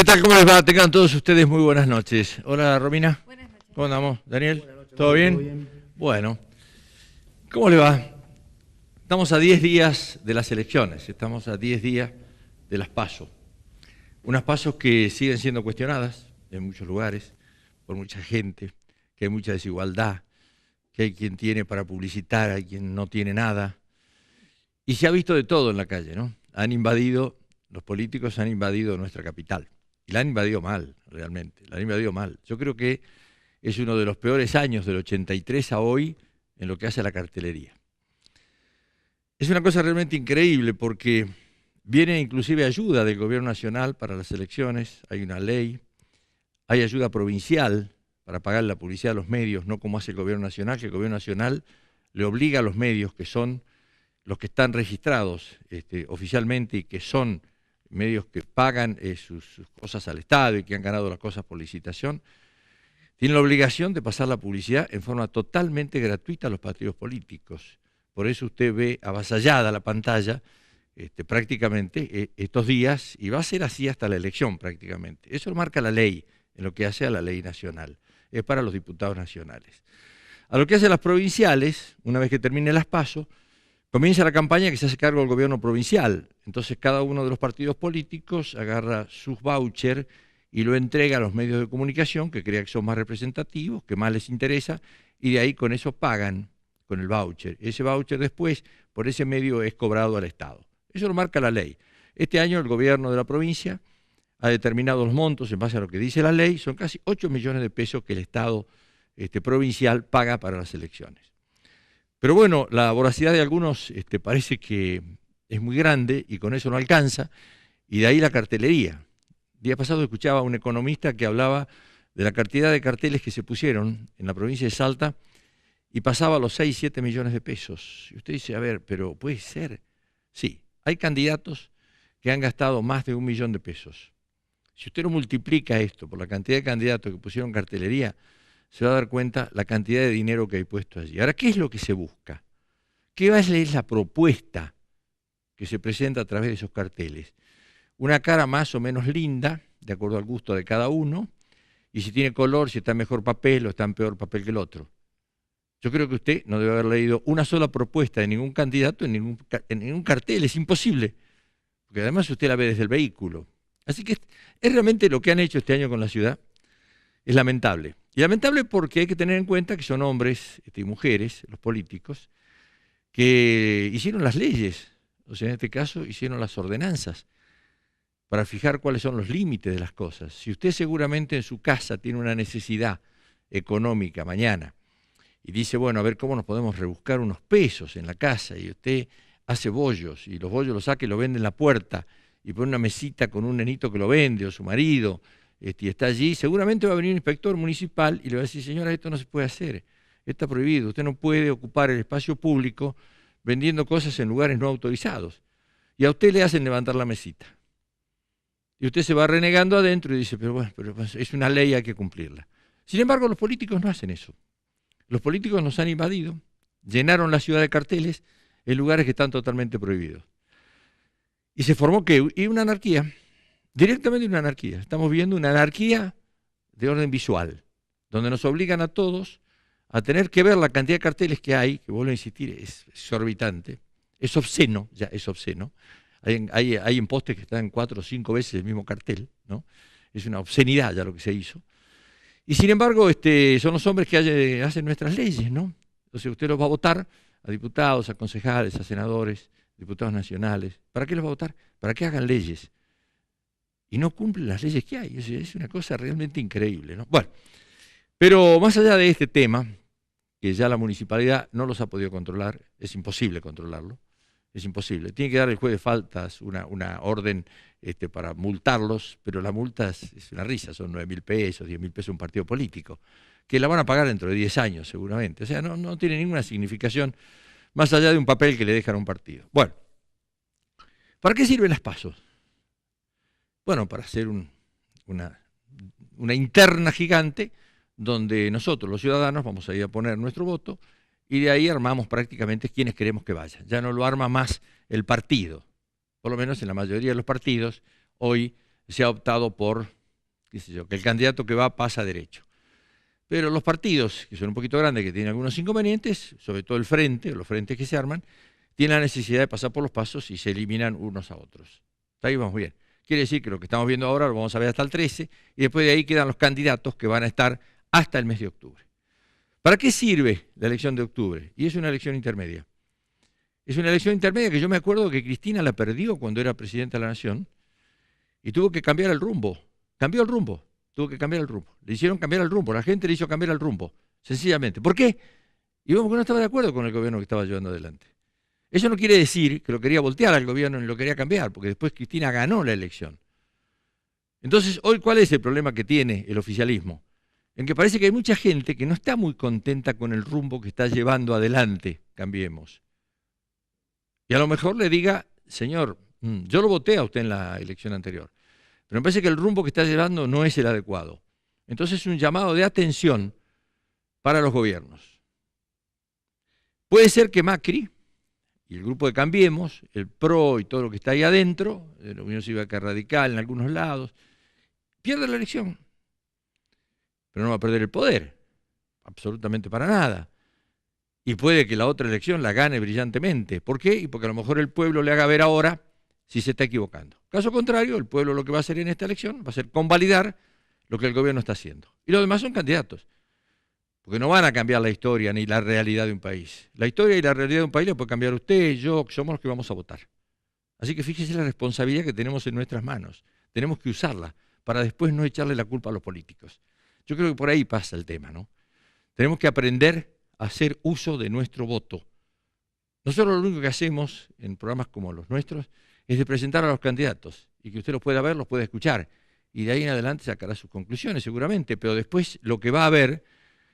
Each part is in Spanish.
tal? ¿Cómo les va? Tengan todos ustedes muy buenas noches. Hola, Romina. Buenas noches. ¿Cómo andamos? Daniel, Buenas noches, ¿todo bien? ¿todo bien? Bueno, ¿cómo le va? Estamos a 10 días de las elecciones, estamos a 10 días de las PASO. Unas PASO que siguen siendo cuestionadas en muchos lugares, por mucha gente, que hay mucha desigualdad, que hay quien tiene para publicitar, hay quien no tiene nada. Y se ha visto de todo en la calle, ¿no? Los políticos han invadido nuestra capital. Y la han invadido mal, realmente, la han invadido mal. Yo creo que es uno de los peores años del 83 a hoy en lo que hace a la cartelería. Es una cosa realmente increíble porque viene inclusive ayuda del gobierno nacional para las elecciones, hay una ley, hay ayuda provincial para pagar la publicidad a los medios, no como hace el gobierno nacional, que el gobierno nacional le obliga a los medios, que son los que están registrados oficialmente y que son medios que pagan sus cosas al Estado y que han ganado las cosas por licitación, tienen la obligación de pasar la publicidad en forma totalmente gratuita a los partidos políticos. Por eso usted ve avasallada la pantalla prácticamente estos días, y va a ser así hasta la elección prácticamente. Eso lo marca la ley, en lo que hace a la ley nacional. Es para los diputados nacionales. A lo que hace a las provinciales, una vez que termine las PASO, comienza la campaña que se hace cargo del gobierno provincial. Entonces cada uno de los partidos políticos agarra sus vouchers y lo entrega a los medios de comunicación que crea que son más representativos, que más les interesa, y de ahí con eso pagan con el voucher. Ese voucher después, por ese medio, es cobrado al Estado. Eso lo marca la ley. Este año el gobierno de la provincia ha determinado los montos en base a lo que dice la ley. Son casi 8 millones de pesos que el Estado provincial paga para las elecciones. Pero bueno, la voracidad de algunos parece que es muy grande y con eso no alcanza, y de ahí la cartelería. El día pasado escuchaba a un economista que hablaba de la cantidad de carteles que se pusieron en la provincia de Salta y pasaba los 6, 7 millones de pesos. Y usted dice, a ver, pero puede ser. Sí, hay candidatos que han gastado más de 1 millón de pesos. Si usted lo multiplica esto por la cantidad de candidatos que pusieron cartelería, se va a dar cuenta la cantidad de dinero que hay puesto allí. Ahora, ¿qué es lo que se busca? ¿Qué es la propuesta que se presenta a través de esos carteles? Una cara más o menos linda, de acuerdo al gusto de cada uno, y si tiene color, si está en mejor papel o está en peor papel que el otro. Yo creo que usted no debe haber leído una sola propuesta de ningún candidato en ningún cartel, es imposible, porque además usted la ve desde el vehículo. Así que es realmente lo que han hecho este año con la ciudad, es lamentable. Y lamentable porque hay que tener en cuenta que son hombres y mujeres, los políticos, que hicieron las leyes, o sea, en este caso hicieron las ordenanzas, para fijar cuáles son los límites de las cosas. Si usted seguramente en su casa tiene una necesidad económica mañana, y dice, bueno, a ver cómo nos podemos rebuscar unos pesos en la casa, y usted hace bollos, y los bollos los saca y los vende en la puerta, y pone una mesita con un nenito que lo vende, o su marido, y está allí, seguramente va a venir un inspector municipal y le va a decir, señora, esto no se puede hacer, está prohibido, usted no puede ocupar el espacio público vendiendo cosas en lugares no autorizados. Y a usted le hacen levantar la mesita. Y usted se va renegando adentro y dice, pero bueno, es una ley, hay que cumplirla. Sin embargo, los políticos no hacen eso. Los políticos nos han invadido, llenaron la ciudad de carteles en lugares que están totalmente prohibidos. Y se formó una anarquía. Directamente una anarquía. Estamos viendo una anarquía de orden visual, donde nos obligan a todos a tener que ver la cantidad de carteles que hay, que vuelvo a insistir, es exorbitante, es obsceno, ya es obsceno. Hay en postes que están 4 o 5 veces el mismo cartel, ¿no? Es una obscenidad ya lo que se hizo. Y sin embargo, son los hombres que hacen nuestras leyes, ¿no? Entonces usted los va a votar a diputados, a concejales, a senadores, diputados nacionales. ¿Para qué los va a votar? Para que hagan leyes. Y no cumplen las leyes que hay. Es una cosa realmente increíble, ¿no? Bueno, pero más allá de este tema, que ya la municipalidad no los ha podido controlar, es imposible controlarlo, es imposible. Tiene que dar el juez de faltas una orden para multarlos, pero la multa es una risa, son 9.000 pesos, 10.000 pesos un partido político, que la van a pagar dentro de 10 años seguramente. O sea, no tiene ninguna significación más allá de un papel que le dejan a un partido. Bueno, ¿para qué sirven las PASO? Bueno, para hacer una interna gigante donde nosotros, los ciudadanos, vamos a ir a poner nuestro voto y de ahí armamos prácticamente quienes queremos que vayan. Ya no lo arma más el partido. Por lo menos en la mayoría de los partidos hoy se ha optado por qué sé yo, que el candidato que va pasa derecho. Pero los partidos, que son un poquito grandes, que tienen algunos inconvenientes, sobre todo el frente, o los frentes que se arman, tienen la necesidad de pasar por los pasos y se eliminan unos a otros. Ahí vamos bien. Quiere decir que lo que estamos viendo ahora lo vamos a ver hasta el 13, y después de ahí quedan los candidatos que van a estar hasta el mes de octubre. ¿Para qué sirve la elección de octubre? Y es una elección intermedia. Es una elección intermedia que yo me acuerdo que Cristina la perdió cuando era presidenta de la Nación y tuvo que cambiar el rumbo. Cambió el rumbo, tuvo que cambiar el rumbo. Le hicieron cambiar el rumbo, la gente le hizo cambiar el rumbo, sencillamente. ¿Por qué? Y vemos que no estaba de acuerdo con el gobierno que estaba llevando adelante. Eso no quiere decir que lo quería voltear al gobierno ni lo quería cambiar, porque después Cristina ganó la elección. Entonces, hoy, ¿cuál es el problema que tiene el oficialismo? En que parece que hay mucha gente que no está muy contenta con el rumbo que está llevando adelante Cambiemos. Y a lo mejor le diga, señor, yo lo voté a usted en la elección anterior, pero me parece que el rumbo que está llevando no es el adecuado. Entonces es un llamado de atención para los gobiernos. Puede ser que Macri y el grupo de Cambiemos, el PRO y todo lo que está ahí adentro, la Unión Cívica Radical en algunos lados, pierda la elección. Pero no va a perder el poder, absolutamente para nada. Y puede que la otra elección la gane brillantemente. ¿Por qué? Y porque a lo mejor el pueblo le haga ver ahora si se está equivocando. Caso contrario, el pueblo lo que va a hacer en esta elección va a ser convalidar lo que el gobierno está haciendo. Y los demás son candidatos, porque no van a cambiar la historia ni la realidad de un país. La historia y la realidad de un país la puede cambiar usted, yo, que somos los que vamos a votar. Así que fíjese la responsabilidad que tenemos en nuestras manos. Tenemos que usarla para después no echarle la culpa a los políticos. Yo creo que por ahí pasa el tema, ¿no? Tenemos que aprender a hacer uso de nuestro voto. Nosotros lo único que hacemos en programas como los nuestros es de presentar a los candidatos y que usted los pueda ver, los pueda escuchar y de ahí en adelante sacará sus conclusiones seguramente, pero después lo que va a ver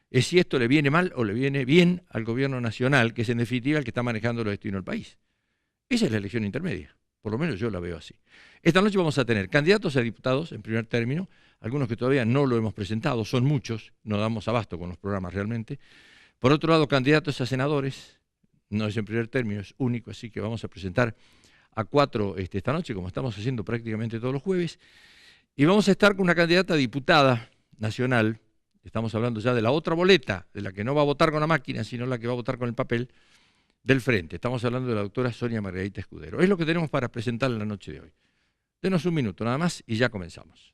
es si esto le viene mal o le viene bien al gobierno nacional, que es en definitiva el que está manejando los destinos del país. Esa es la elección intermedia, por lo menos yo la veo así. Esta noche vamos a tener candidatos a diputados en primer término, algunos que todavía no lo hemos presentado, son muchos, no damos abasto con los programas realmente. Por otro lado, candidatos a senadores, no es en primer término, es único, así que vamos a presentar a 4 esta noche, como estamos haciendo prácticamente todos los jueves, y vamos a estar con una candidata a diputada nacional, estamos hablando ya de la otra boleta, de la que no va a votar con la máquina, sino la que va a votar con el papel, del frente. Estamos hablando de la doctora Sonia Margarita Escudero. Es lo que tenemos para presentar en la noche de hoy. Denos un minuto nada más y ya comenzamos.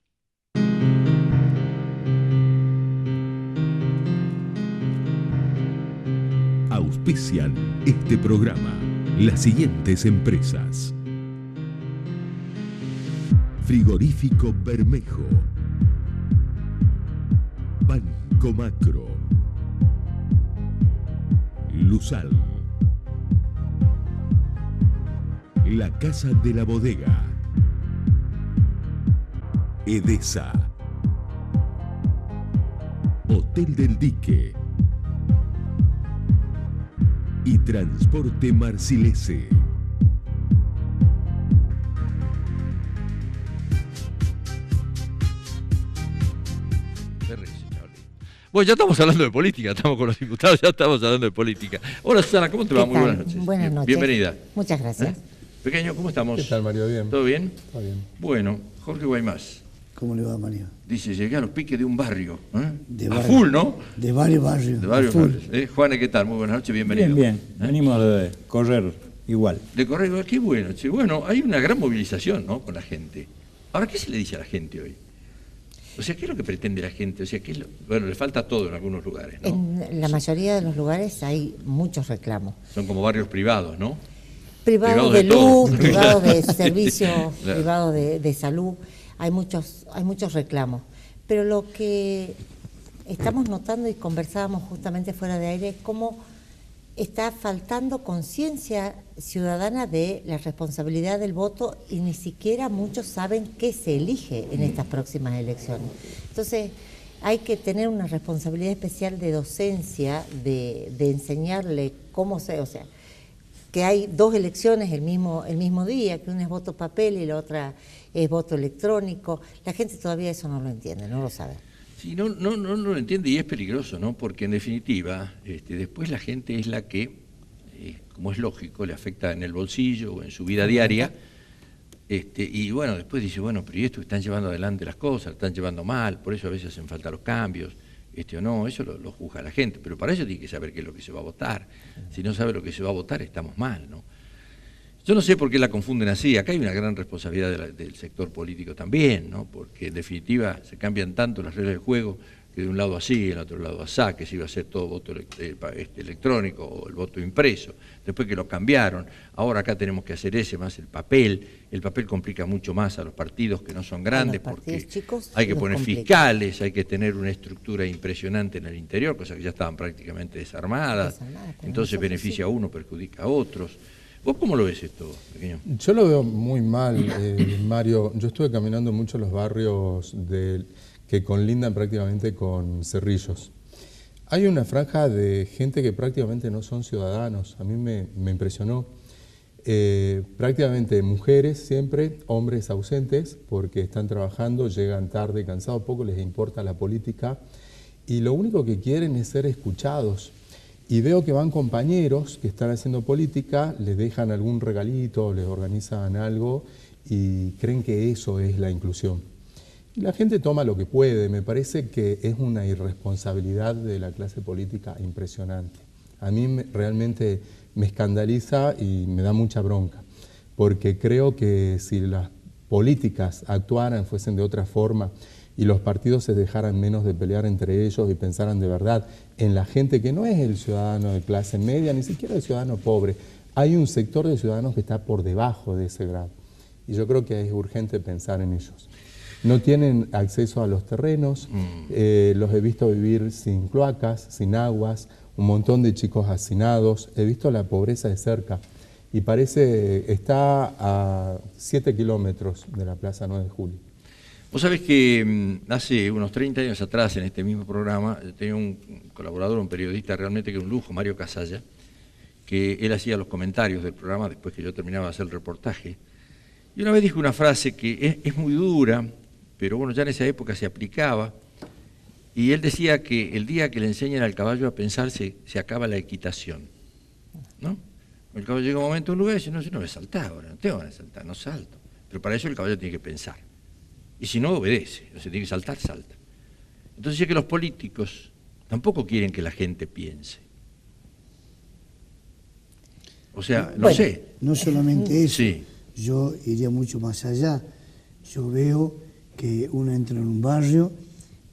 Auspician este programa las siguientes empresas: Frigorífico Bermejo, Banco Macro, Lusal, La Casa de la Bodega, Edesa, Hotel del Dique y Transporte Marcilese. Bueno, ya estamos hablando de política, estamos con los diputados, ya estamos hablando de política. Hola Susana, ¿cómo te va? Muy buenas noches. Buenas noches. Bienvenida. Muchas gracias. Pequeño, ¿cómo estamos? ¿Qué tal, Mario? Bien. ¿Todo bien? Todo bien. Bueno, Jorge Guaymás. ¿Cómo le va, Mario? Dice, llegué a los piques de un barrio. De a barrio. full, ¿no? De varios barrios. De varios full. barrios. Juane, ¿qué tal? Muy buenas noches, bienvenido. Bien, bien. Venimos de correr igual. De correr igual, qué bueno. Che. Bueno, hay una gran movilización, ¿no? Con la gente. Ahora, ¿qué se le dice a la gente hoy? O sea, ¿qué es lo que pretende la gente? O sea, ¿qué es lo... Bueno, le falta todo en algunos lugares, ¿no? En la mayoría de los lugares hay muchos reclamos. Son como barrios privados, ¿no? Privados de todo. luz, privados de servicios, Claro. privados de salud, hay muchos reclamos. Pero lo que estamos notando y conversábamos justamente fuera de aire es cómo está faltando conciencia ciudadana de la responsabilidad del voto y ni siquiera muchos saben qué se elige en estas próximas elecciones. Entonces, hay que tener una responsabilidad especial de docencia, de enseñarle cómo se... O sea, que hay 2 elecciones el mismo día, que una es voto papel y la otra es voto electrónico. La gente todavía eso no lo entiende, no lo sabe. Sí, no lo entiende y es peligroso, ¿no? Porque en definitiva, después la gente es la que, como es lógico, le afecta en el bolsillo o en su vida diaria, Y bueno, después dice, bueno, pero ¿y esto que están llevando adelante las cosas? Lo están llevando mal, por eso a veces hacen falta los cambios, o no, eso lo juzga la gente, pero para eso tiene que saber qué es lo que se va a votar. Si no sabe lo que se va a votar, estamos mal, ¿no? Yo no sé por qué la confunden así, acá hay una gran responsabilidad del sector político también, ¿no? Porque en definitiva se cambian tanto las reglas del juego, que de un lado así, del otro lado así, que se iba a hacer todo voto electrónico o el voto impreso, después que lo cambiaron, ahora acá tenemos que hacer ese más el papel complica mucho más a los partidos que no son grandes, porque hay que poner fiscales, hay que tener una estructura impresionante en el interior, cosas que ya estaban prácticamente desarmadas, entonces beneficia a uno, perjudica a otros. ¿Vos cómo lo ves esto, pequeño? Yo lo veo muy mal, Mario. Yo estuve caminando mucho los barrios que colindan prácticamente con Cerrillos. Hay una franja de gente que prácticamente no son ciudadanos. A mí me impresionó. Prácticamente mujeres siempre, hombres ausentes porque están trabajando, llegan tarde, cansados, poco les importa la política y lo único que quieren es ser escuchados. Y veo que van compañeros que están haciendo política, les dejan algún regalito, les organizan algo y creen que eso es la inclusión. Y la gente toma lo que puede, me parece que es una irresponsabilidad de la clase política impresionante. A mí realmente me escandaliza y me da mucha bronca, porque creo que si las políticas actuaran, fuesen de otra forma, y los partidos se dejaran menos de pelear entre ellos y pensaran de verdad en la gente que no es el ciudadano de clase media, ni siquiera el ciudadano pobre. Hay un sector de ciudadanos que está por debajo de ese grado y yo creo que es urgente pensar en ellos. No tienen acceso a los terrenos, los he visto vivir sin cloacas, sin aguas, un montón de chicos hacinados, he visto la pobreza de cerca y está a 7 kilómetros de la Plaza 9 de Julio. Vos sabés que hace unos 30 años atrás, en este mismo programa, tenía un colaborador, un periodista realmente que era un lujo, Mario Casalla, que él hacía los comentarios del programa después que yo terminaba de hacer el reportaje. Y una vez dijo una frase que es muy dura, pero bueno, ya en esa época se aplicaba, y él decía que el día que le enseñan al caballo a pensar se acaba la equitación, ¿no? El caballo llega un momento a un lugar y dice, no voy a saltar ahora, no tengo ganas de saltar, no salto. Pero para eso el caballo tiene que pensar. Y si no, obedece, o sea, tiene que saltar, salta. Entonces dice que los políticos tampoco quieren que la gente piense. O sea, no sé. No solamente eso, sí. Yo iría mucho más allá. Yo veo que uno entra en un barrio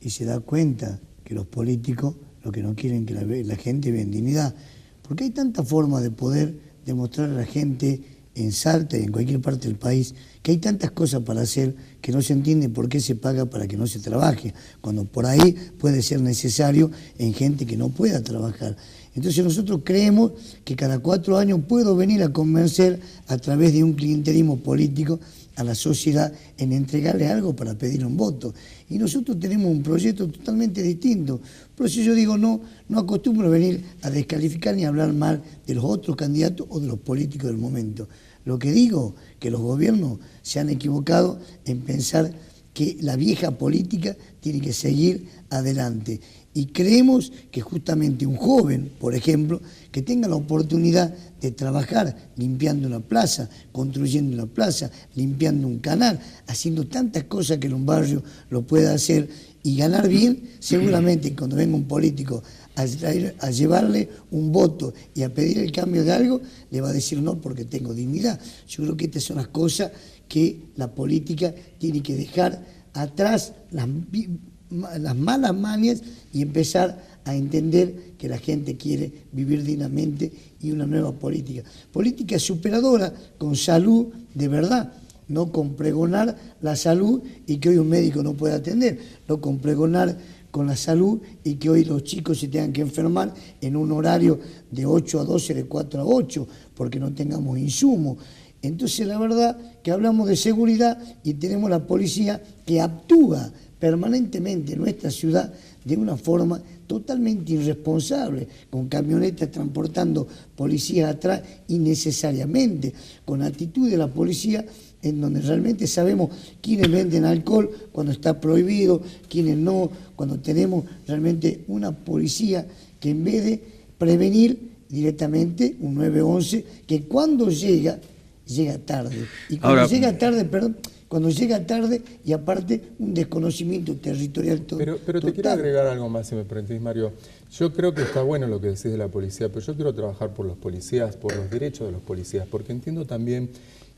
y se da cuenta que los políticos lo que no quieren que la gente vea en dignidad. Porque hay tantas formas de poder demostrar a la gente en Salta y en cualquier parte del país, que hay tantas cosas para hacer que no se entiende por qué se paga para que no se trabaje, cuando por ahí puede ser necesario en gente que no pueda trabajar. Entonces nosotros creemos que cada 4 años puedo venir a convencer a través de un clientelismo político a la sociedad en entregarle algo para pedir un voto. Y nosotros tenemos un proyecto totalmente distinto. Por eso yo digo, no acostumbro a venir a descalificar ni a hablar mal de los otros candidatos o de los políticos del momento. Lo que digo, que los gobiernos se han equivocado en pensar que la vieja política tiene que seguir adelante. Y creemos que justamente un joven, por ejemplo, que tenga la oportunidad de trabajar limpiando una plaza, construyendo una plaza, limpiando un canal, haciendo tantas cosas que en un barrio lo pueda hacer y ganar bien, seguramente cuando venga un político a llevarle un voto y a pedir el cambio de algo, le va a decir no porque tengo dignidad. Yo creo que estas son las cosas que la política tiene que dejar atrás, las malas mañas y empezar a entender que la gente quiere vivir dignamente y una nueva política. Política superadora, con salud de verdad, no con pregonar la salud y que hoy un médico no puede atender, no con pregonar con la salud y que hoy los chicos se tengan que enfermar en un horario de 8 a 12, de 4 a 8, porque no tengamos insumos. Entonces la verdad que hablamos de seguridad y tenemos la policía que actúa permanentemente en nuestra ciudad de una forma totalmente irresponsable, con camionetas transportando policías atrás innecesariamente, con actitud de la policía en donde realmente sabemos quiénes venden alcohol cuando está prohibido, quiénes no, cuando tenemos realmente una policía que en vez de prevenir directamente un 911, que cuando llega llega tarde. Y cuando Ahora, llega tarde, perdón, cuando llega tarde y aparte un desconocimiento territorial Pero te quiero total. agregar algo más, si me permitís, Mario. Yo creo que está bueno lo que decís de la policía, pero yo quiero trabajar por los policías, por los derechos de los policías, porque entiendo también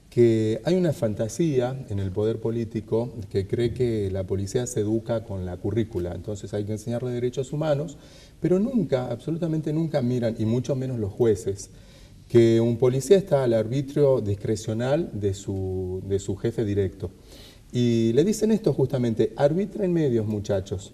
que hay una fantasía en el poder político que cree que la policía se educa con la currícula, entonces hay que enseñarle derechos humanos, pero nunca, absolutamente nunca miran, y mucho menos los jueces, que un policía está al arbitrio discrecional de su jefe directo. Y le dicen esto justamente: arbitren medios, muchachos.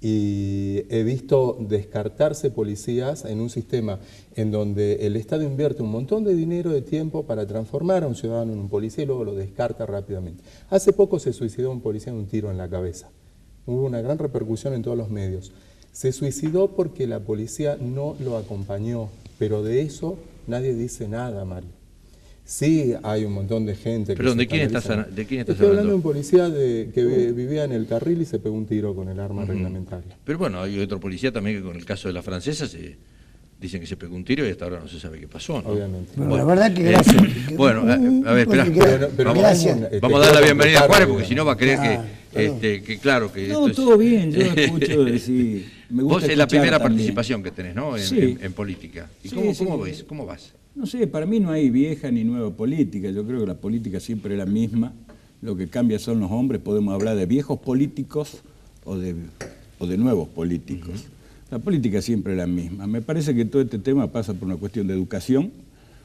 Y he visto descartarse policías en un sistema en donde el Estado invierte un montón de dinero, de tiempo para transformar a un ciudadano en un policía y luego lo descarta rápidamente. Hace poco se suicidó un policía de un tiro en la cabeza. Hubo una gran repercusión en todos los medios. Se suicidó porque la policía no lo acompañó, pero de eso nadie dice nada, Mario. Sí, hay un montón de gente que... Perdón, se ¿de quién estás escandaliza. hablando? Estoy hablando de un policía que vivía en el carril y se pegó un tiro con el arma reglamentaria. Pero bueno, hay otro policía también que con el caso de la francesa dicen que se pegó un tiro y hasta ahora no se sabe qué pasó, ¿no? Obviamente. Bueno, la verdad que gracias. Bueno, a ver, espera. Pero gracias. Vamos a dar la bienvenida a Juárez, porque si no va a creer Claro, que claro, que No, esto es... todo bien, yo escucho decir... Me gusta Vos es la escuchar primera también. participación que tenés, ¿no? Sí. En política. ¿Y Sí, cómo sí. ves? ¿Cómo vas? No sé, para mí no hay vieja ni nueva política. Yo creo que la política siempre es la misma. Lo que cambia son los hombres. Podemos hablar de viejos políticos o de nuevos políticos. La política siempre es la misma. Me parece que todo este tema pasa por una cuestión de educación.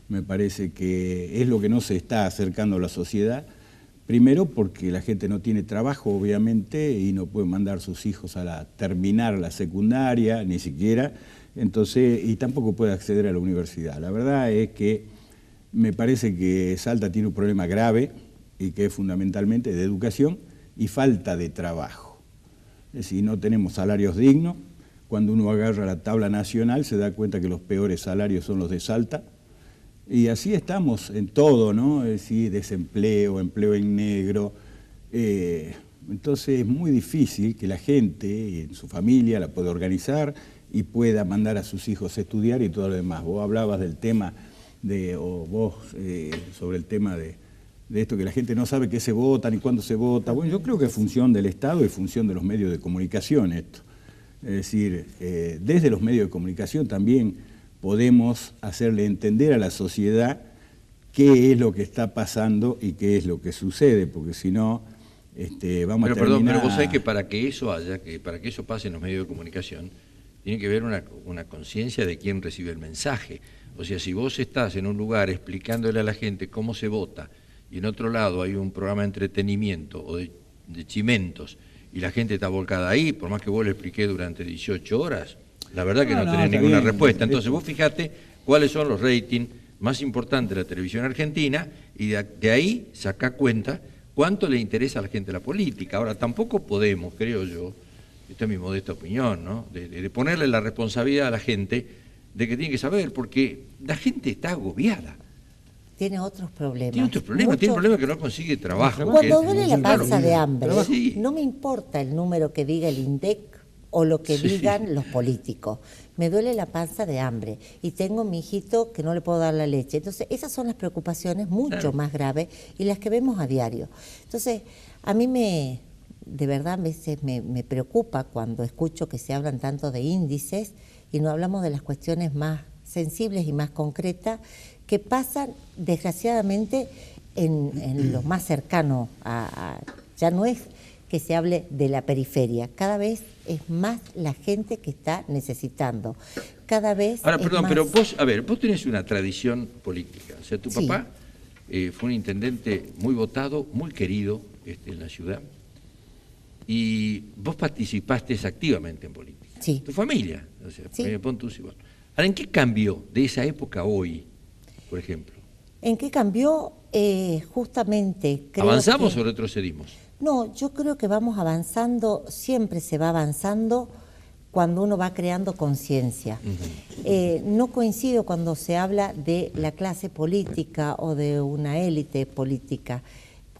Me parece que es lo que no se está acercando a la sociedad. Primero porque la gente no tiene trabajo, obviamente, y no puede mandar a sus hijos a terminar la secundaria, ni siquiera. Entonces, y tampoco puede acceder a la universidad. La verdad es que me parece que Salta tiene un problema grave y que es fundamentalmente de educación y falta de trabajo. Es decir, no tenemos salarios dignos. Cuando uno agarra la tabla nacional se da cuenta que los peores salarios son los de Salta. Y así estamos en todo, ¿no? Es decir, desempleo, empleo en negro. Entonces es muy difícil que la gente en su familia la pueda organizar y pueda mandar a sus hijos a estudiar y todo lo demás. Vos hablabas del tema sobre el tema de esto que la gente no sabe qué se vota ni cuándo se vota. Bueno, yo creo que es función del Estado y función de los medios de comunicación esto. Es decir, desde los medios de comunicación también podemos hacerle entender a la sociedad qué es lo que está pasando y qué es lo que sucede, porque si no vamos a terminar... Pero vos sabés que para que eso pase en los medios de comunicación, tiene que haber una conciencia de quién recibe el mensaje. O sea, si vos estás en un lugar explicándole a la gente cómo se vota y en otro lado hay un programa de entretenimiento o de chimentos y la gente está volcada ahí, por más que vos le expliqué durante 18 horas, la verdad que no tenés está ninguna bien. respuesta. Entonces vos fijate cuáles son los ratings más importantes de la televisión argentina y de ahí sacá cuenta cuánto le interesa a la gente la política. Ahora, tampoco podemos, creo yo, esta es mi modesta opinión, ¿no? de ponerle la responsabilidad a la gente de que tiene que saber, porque la gente está agobiada. Tiene otros problemas. Tiene otros problemas, tiene un problema que no consigue trabajo. Cuando duele la Claro, panza de hambre, sí. no me importa el número que diga el INDEC o lo que digan los políticos. Me duele la panza de hambre y tengo mi hijito que no le puedo dar la leche. Entonces, esas son las preocupaciones mucho más graves y las que vemos a diario. Entonces, a mí de verdad a veces me preocupa cuando escucho que se hablan tanto de índices y no hablamos de las cuestiones más sensibles y más concretas que pasan desgraciadamente en lo más cercano ya no es que se hable de la periferia, cada vez es más la gente que está necesitando, cada vez Ahora, es perdón, más... pero vos tenés una tradición política, o sea, tu Sí. papá fue un intendente muy votado, muy querido en la ciudad, y vos participaste activamente en política. Sí. Tu familia, o sea, Sí. Pontus y vos. Ahora, ¿en qué cambió de esa época a hoy, por ejemplo? ¿En qué cambió? Justamente creo ¿Avanzamos que... o retrocedimos? No, yo creo que vamos avanzando, siempre se va avanzando cuando uno va creando conciencia. No coincido cuando se habla de la clase política o de una élite política.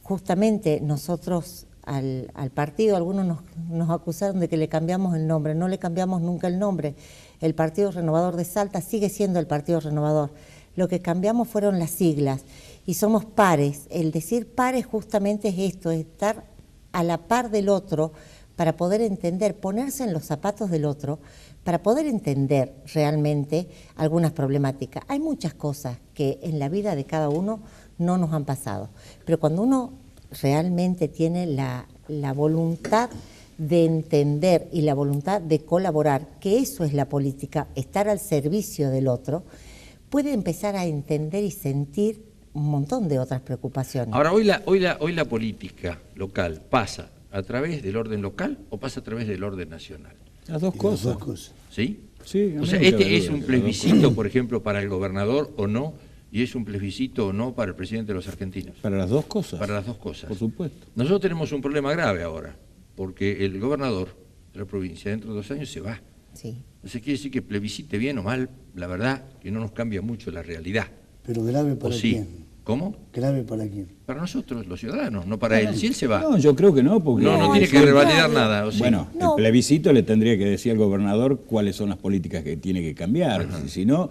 Justamente nosotros al partido, algunos nos acusaron de que le cambiamos el nombre, no le cambiamos nunca el nombre. El Partido Renovador de Salta sigue siendo el Partido Renovador. Lo que cambiamos fueron las siglas. y somos pares. El decir pares justamente es esto, es estar a la par del otro para poder entender, ponerse en los zapatos del otro, para poder entender realmente algunas problemáticas. Hay muchas cosas que en la vida de cada uno no nos han pasado, pero cuando uno realmente tiene la voluntad de entender y la voluntad de colaborar, que eso es la política, estar al servicio del otro, puede empezar a entender y sentir un montón de otras preocupaciones. Ahora, hoy la política local pasa a través del orden local o pasa a través del orden nacional. Las dos Las dos cosas. cosas. ¿Sí? Sí, a O sea, mí no cabe este es duda un que las dos plebiscito, por ejemplo, para el gobernador o no, y es un plebiscito o no para el presidente de los argentinos. Para las dos cosas. Para las dos cosas. Por supuesto. Nosotros tenemos un problema grave ahora, porque el gobernador de la provincia dentro de 2 años se va. Sí. Entonces quiere decir que plebiscite bien o mal, la verdad que no nos cambia mucho la realidad. Pero grave ¿O para sí? quién. ¿Cómo? Grave para quién. Para nosotros, los ciudadanos, no para él. Si él se va, No, yo creo que no, porque... no tiene que al revalidar contrario. nada. ¿O sí? Bueno, No. el plebiscito le tendría que decir al gobernador cuáles son las políticas que tiene que cambiar. Si no,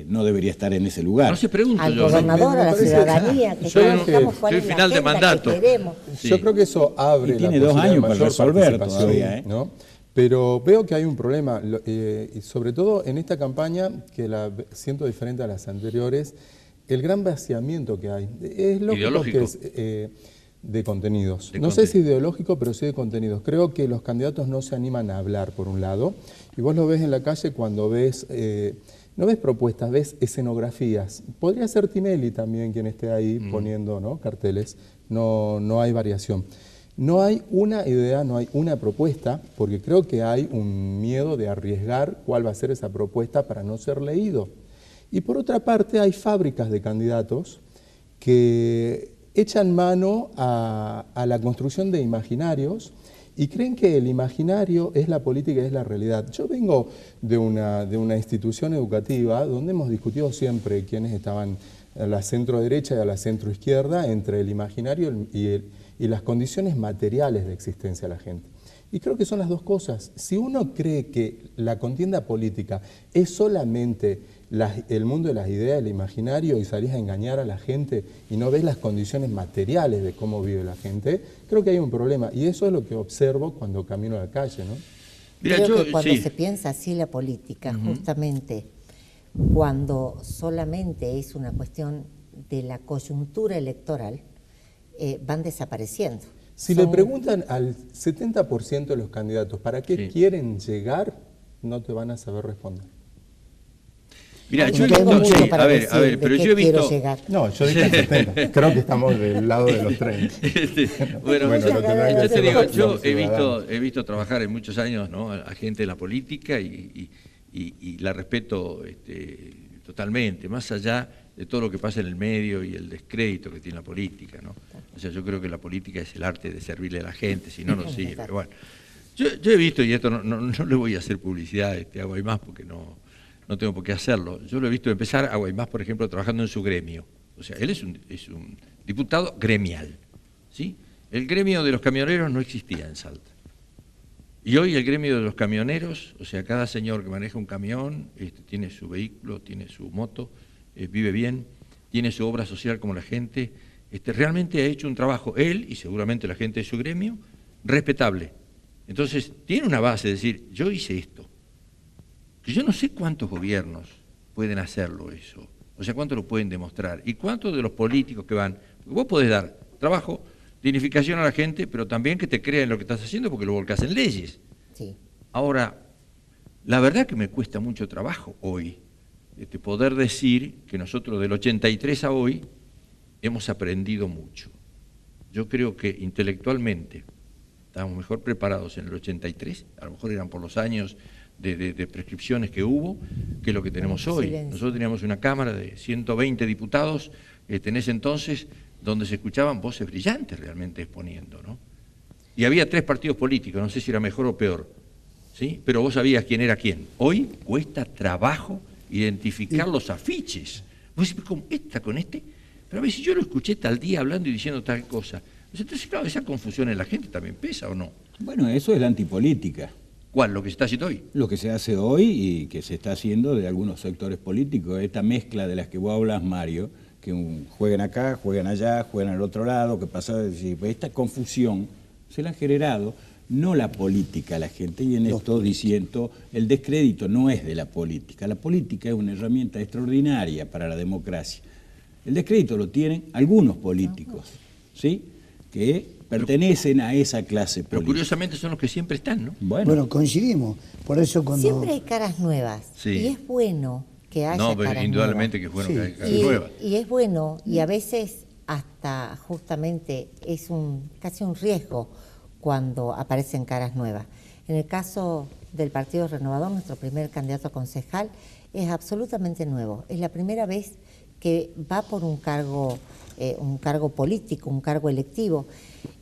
no debería estar en ese lugar. No se pregunta Al yo. gobernador, a la parece- ciudadanía, que Yo todos creo digamos que cuál estoy es la final de agenda mandato. que queremos. Sí. Yo creo que eso abre Y tiene la 2 posibilidad de años para mayor resolver participación, todavía, ¿eh? ¿no? Pero veo que hay un problema, y sobre todo en esta campaña, que la siento diferente a las anteriores, el gran vaciamiento que hay. Es lógico Ideológico. que es de contenidos. De No sé si contenido. ideológico, pero sí de contenidos. Creo que los candidatos no se animan a hablar, por un lado, y vos lo ves en la calle cuando ves... no ves propuestas, ves escenografías. Podría ser Tinelli también quien esté ahí poniendo, ¿no?, carteles. No hay variación. No hay una idea, no hay una propuesta, porque creo que hay un miedo de arriesgar cuál va a ser esa propuesta para no ser leído. Y por otra parte hay fábricas de candidatos que echan mano a la construcción de imaginarios y creen que el imaginario es la política y es la realidad. Yo vengo de una institución educativa donde hemos discutido siempre quiénes estaban a la centro derecha y a la centro izquierda entre el imaginario y las condiciones materiales de existencia de la gente. Y creo que son las dos cosas. Si uno cree que la contienda política es solamente el mundo de las ideas, el imaginario, y salís a engañar a la gente y no ves las condiciones materiales de cómo vive la gente, creo que hay un problema. Y eso es lo que observo cuando camino a la calle, ¿no? Mira, Creo que cuando sí. se piensa así la política, justamente cuando solamente es una cuestión de la coyuntura electoral, van desapareciendo. Si le preguntan al 70% de los candidatos para qué Sí. quieren llegar, no te van a saber responder. Mira, Ay, yo he no tengo visto, mucho sí, para a ver, decir de pero qué yo he quiero visto, llegar. No, yo dije el 70. Creo que estamos del lado de los 30. Bueno, Bueno, lo tendrán que yo te hacer digo, los yo ciudadanos. he visto trabajar en muchos años, ¿no?, a gente en la política y la respeto totalmente, más allá de todo lo que pasa en el medio y el descrédito que tiene la política, ¿no? O sea, yo creo que la política es el arte de servirle a la gente, si no, no sirve. Bueno, yo he visto, y esto no le voy a hacer publicidad a Guaymás porque no tengo por qué hacerlo. Yo lo he visto empezar a Guaymás, por ejemplo, trabajando en su gremio. O sea, él es un diputado gremial, ¿sí? El gremio de los camioneros no existía en Salta. Y hoy el gremio de los camioneros, o sea, cada señor que maneja un camión, tiene su vehículo, tiene su moto, vive bien, tiene su obra social como la gente, realmente ha hecho un trabajo, él y seguramente la gente de su gremio, respetable. Entonces, tiene una base de decir, yo hice esto. Que yo no sé cuántos gobiernos pueden hacerlo eso, o sea, cuántos lo pueden demostrar, y cuántos de los políticos que van, porque vos podés dar trabajo, dignificación a la gente, pero también que te crean lo que estás haciendo porque lo volcás en leyes. Sí. Ahora, la verdad que me cuesta mucho trabajo hoy poder decir que nosotros del 83 a hoy hemos aprendido mucho. Yo creo que intelectualmente estábamos mejor preparados en el 83, a lo mejor eran por los años de prescripciones que hubo, que lo que tenemos hoy. Silencio. Nosotros teníamos una Cámara de 120 diputados en ese entonces, donde se escuchaban voces brillantes realmente exponiendo, ¿no? Y había 3 partidos políticos, no sé si era mejor o peor, ¿sí? Pero vos sabías quién era quién. Hoy cuesta trabajo identificar los afiches. Vos decís, ¿cómo esta con este? Pero a ver, si yo lo escuché tal día hablando y diciendo tal cosa. Entonces, claro, esa confusión en la gente también pesa, ¿o no? Bueno, eso es la antipolítica. ¿Cuál? ¿Lo que se está haciendo hoy? Lo que se hace hoy y que se está haciendo de algunos sectores políticos, esta mezcla de las que vos hablas, Mario, que jueguen acá, juegan allá, juegan al otro lado, que pasa. Esta confusión se la ha generado no la política a la gente, y en esto diciendo el descrédito no es de la política es una herramienta extraordinaria para la democracia. El descrédito lo tienen algunos políticos, ¿sí?, que pertenecen a esa clase política. Pero curiosamente son los que siempre están, ¿no? Bueno, coincidimos. Por eso cuando... Siempre hay caras nuevas. Sí. Y es bueno que haya No, pero caras indudablemente nuevas. que fueron Sí. caras nuevas. Y es bueno, y a veces hasta justamente es casi un riesgo cuando aparecen caras nuevas. En el caso del Partido Renovador, nuestro primer candidato a concejal es absolutamente nuevo. Es la primera vez que va por un cargo político, un cargo electivo.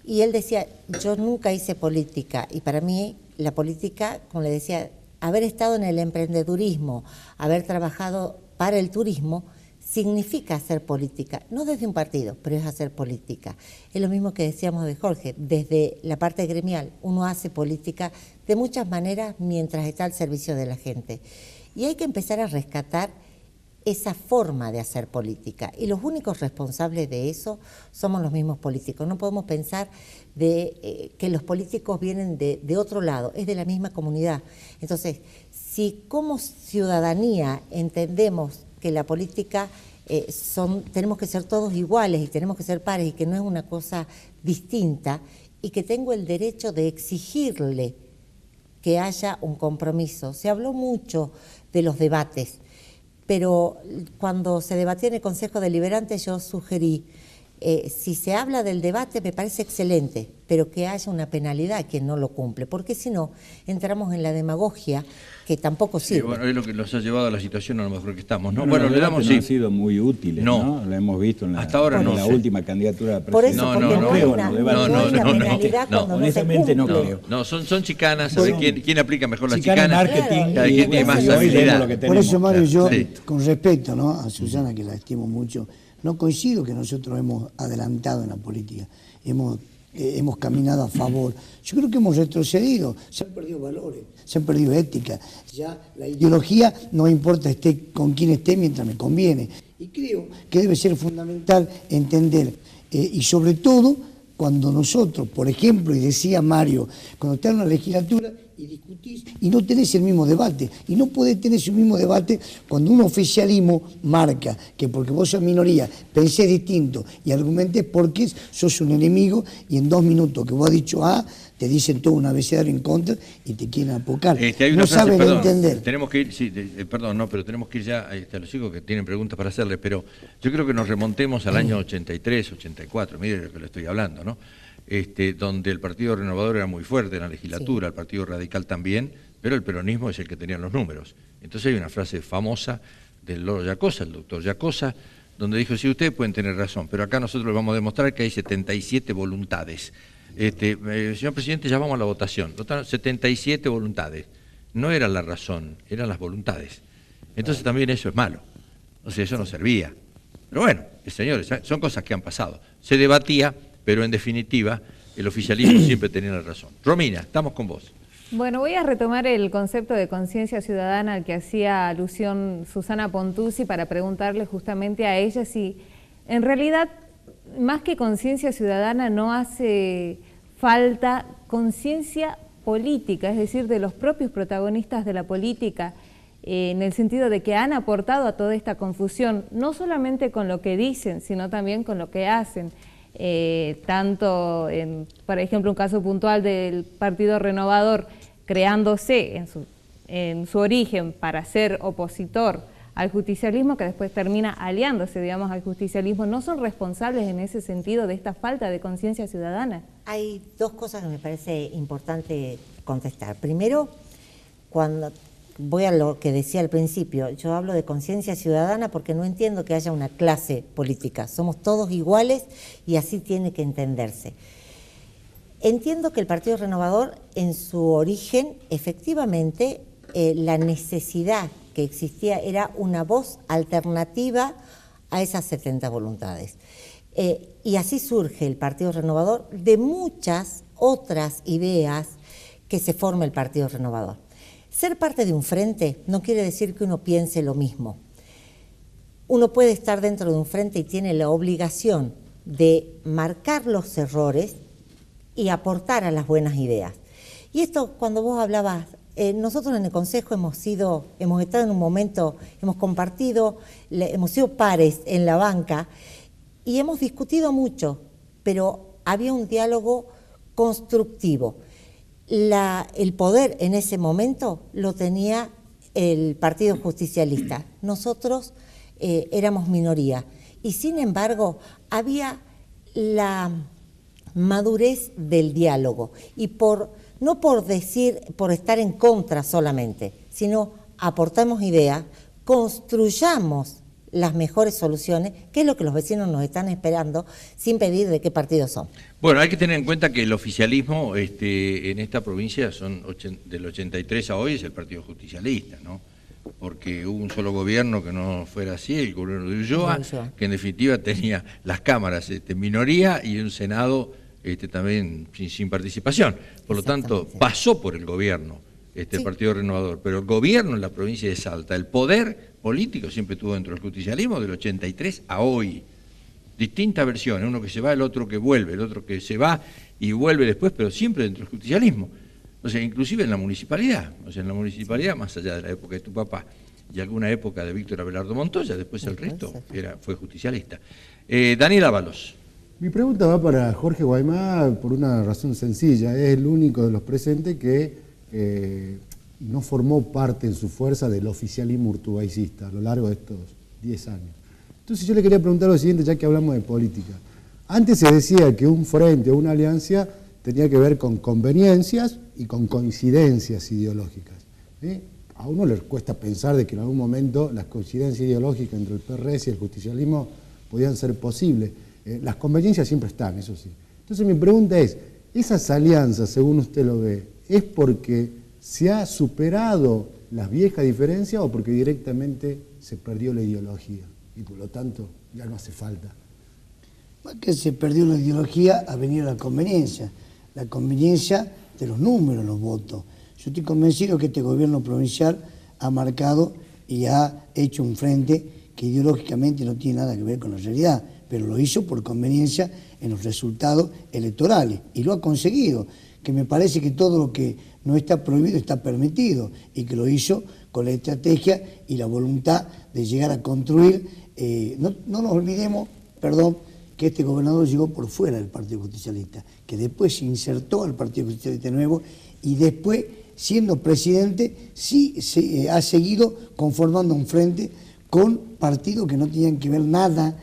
Y él decía, yo nunca hice política, y para mí la política, como le decía, haber estado en el emprendedurismo, haber trabajado para el turismo, significa hacer política, no desde un partido, pero es hacer política. Es lo mismo que decíamos de Jorge, desde la parte gremial, uno hace política de muchas maneras mientras está al servicio de la gente. Y hay que empezar a rescatar esa forma de hacer política. Y los únicos responsables de eso somos los mismos políticos. No podemos pensar que los políticos vienen de otro lado, es de la misma comunidad. Entonces, si como ciudadanía entendemos que la política tenemos que ser todos iguales y tenemos que ser pares y que no es una cosa distinta, y que tengo el derecho de exigirle que haya un compromiso. Se habló mucho de los debates, pero cuando se debatía en el Consejo Deliberante yo sugerí, si se habla del debate me parece excelente, pero que haya una penalidad a quien no lo cumple, porque si no entramos en la demagogia que tampoco sirve. Sí, bueno, es lo que nos ha llevado a la situación a lo mejor que estamos, ¿no? Bueno, le damos no han sido muy útiles, ¿no? Lo hemos visto en hasta ahora en no la sé. última candidatura a Por eso, presidente. porque no hay una penalidad cuando no se honestamente no cumple. creo. No, son chicanas, a ver quién aplica mejor las Chicana, chicanas. marketing, Cada quien tiene más hoy vemos habilidad. lo que Por tenemos. eso, Mario, yo, Sí. con respeto, ¿no?, a Susana, que la estimo mucho, no coincido que nosotros hemos adelantado en la política, hemos caminado a favor. Yo creo que hemos retrocedido, se han perdido valores, se han perdido ética. Ya la ideología no importa con quién esté mientras me conviene. Y creo que debe ser fundamental entender, y sobre todo cuando nosotros, por ejemplo, y decía Mario, cuando estás en una legislatura y discutís y no tenés el mismo debate, y no podés tener el mismo debate cuando un oficialismo marca que porque vos sos minoría pensés distinto y argumentés porque sos un enemigo, y en 2 minutos que vos has dicho A, te dicen todo un abecedario en contra y te quieren apocar. Hay una No frase, saben perdón, entender. Tenemos que ir, sí, perdón, no, pero tenemos que ir ya a los chicos que tienen preguntas para hacerles, pero yo creo que nos remontemos al año 83, 84, mire de lo que le estoy hablando, ¿no? Donde el Partido Renovador era muy fuerte en la legislatura, el Partido Radical también, pero el peronismo es el que tenía los números. Entonces hay una frase famosa del Loro Yacosa, el doctor Yacosa, donde dijo, sí, ustedes pueden tener razón, pero acá nosotros les vamos a demostrar que hay 77 voluntades. Señor presidente, ya vamos a la votación. 77 voluntades. No era la razón, eran las voluntades. Entonces también eso es malo. O sea, eso no servía. Pero bueno, señores, son cosas que han pasado. Se debatía, pero en definitiva el oficialismo siempre tenía la razón. Romina, estamos con vos. Bueno, voy a retomar el concepto de conciencia ciudadana al que hacía alusión Susana Pontuzzi para preguntarle justamente a ella si en realidad, más que conciencia ciudadana, no hace falta conciencia política, es decir, de los propios protagonistas de la política, en el sentido de que han aportado a toda esta confusión, no solamente con lo que dicen, sino también con lo que hacen. Tanto en, por ejemplo, un caso puntual del Partido Renovador, creándose en su origen para ser opositor al justicialismo, que después termina aliándose, digamos, al justicialismo, ¿no son responsables en ese sentido de esta falta de conciencia ciudadana? Hay 2 cosas que me parece importante contestar. Primero, cuando voy a lo que decía al principio, yo hablo de conciencia ciudadana porque no entiendo que haya una clase política, somos todos iguales y así tiene que entenderse. Entiendo que el Partido Renovador en su origen, efectivamente, la necesidad que existía era una voz alternativa a esas 70 voluntades. Y así surge el Partido Renovador de muchas otras ideas que se forma el Partido Renovador. Ser parte de un frente no quiere decir que uno piense lo mismo. uno puede estar dentro de un frente y tiene la obligación de marcar los errores y aportar a las buenas ideas. Y esto, cuando vos hablabas, nosotros en el Consejo hemos estado en un momento, hemos compartido, hemos sido pares en la banca y hemos discutido mucho, pero había un diálogo constructivo. El poder en ese momento lo tenía el Partido Justicialista. Nosotros éramos minoría y sin embargo había la madurez del diálogo y no por estar en contra solamente, sino aportamos ideas, construyamos las mejores soluciones, que es lo que los vecinos nos están esperando, sin pedir de qué partido son. Bueno, hay que tener en cuenta que el oficialismo en esta provincia del 83 a hoy es el Partido Justicialista, ¿no? Porque hubo un solo gobierno que no fuera así, el gobierno de Ulloa, que en definitiva tenía las cámaras minoría y un Senado también sin participación. Por lo tanto, pasó por el gobierno el Partido Renovador, pero el gobierno en la provincia de Salta, el poder político siempre estuvo dentro del justicialismo del 83 a hoy. Distintas versiones, uno que se va, el otro que vuelve, el otro que se va y vuelve después, pero siempre dentro del justicialismo. O sea, inclusive en la municipalidad, más allá de la época de tu papá y alguna época de Víctor Abelardo Montoya, después el resto fue justicialista. Daniel Ábalos. Mi pregunta va para Jorge Guaymá por una razón sencilla. Es el único de los presentes que no formó parte en su fuerza del oficialismo urtubaicista a lo largo de estos 10 años. Entonces yo le quería preguntar lo siguiente, ya que hablamos de política. Antes se decía que un frente o una alianza tenía que ver con conveniencias y con coincidencias ideológicas, ¿sí? A uno le cuesta pensar de que en algún momento las coincidencias ideológicas entre el PRS y el justicialismo podían ser posibles. Las conveniencias siempre están, eso sí. Entonces mi pregunta es, ¿esas alianzas, según usted lo ve, es porque se ha superado las viejas diferencias o porque directamente se perdió la ideología y por lo tanto ya no hace falta? Más que se perdió la ideología, ha venido la conveniencia de los números, los votos. Yo estoy convencido que este gobierno provincial ha marcado y ha hecho un frente que ideológicamente no tiene nada que ver con la realidad, pero lo hizo por conveniencia en los resultados electorales y lo ha conseguido, que me parece que todo lo que no está prohibido está permitido y que lo hizo con la estrategia y la voluntad de llegar a construir. No nos olvidemos, que este gobernador llegó por fuera del Partido Justicialista, que después se insertó al Partido Justicialista nuevo y después, siendo presidente, sí se ha seguido conformando un frente con partidos que no tenían que ver nada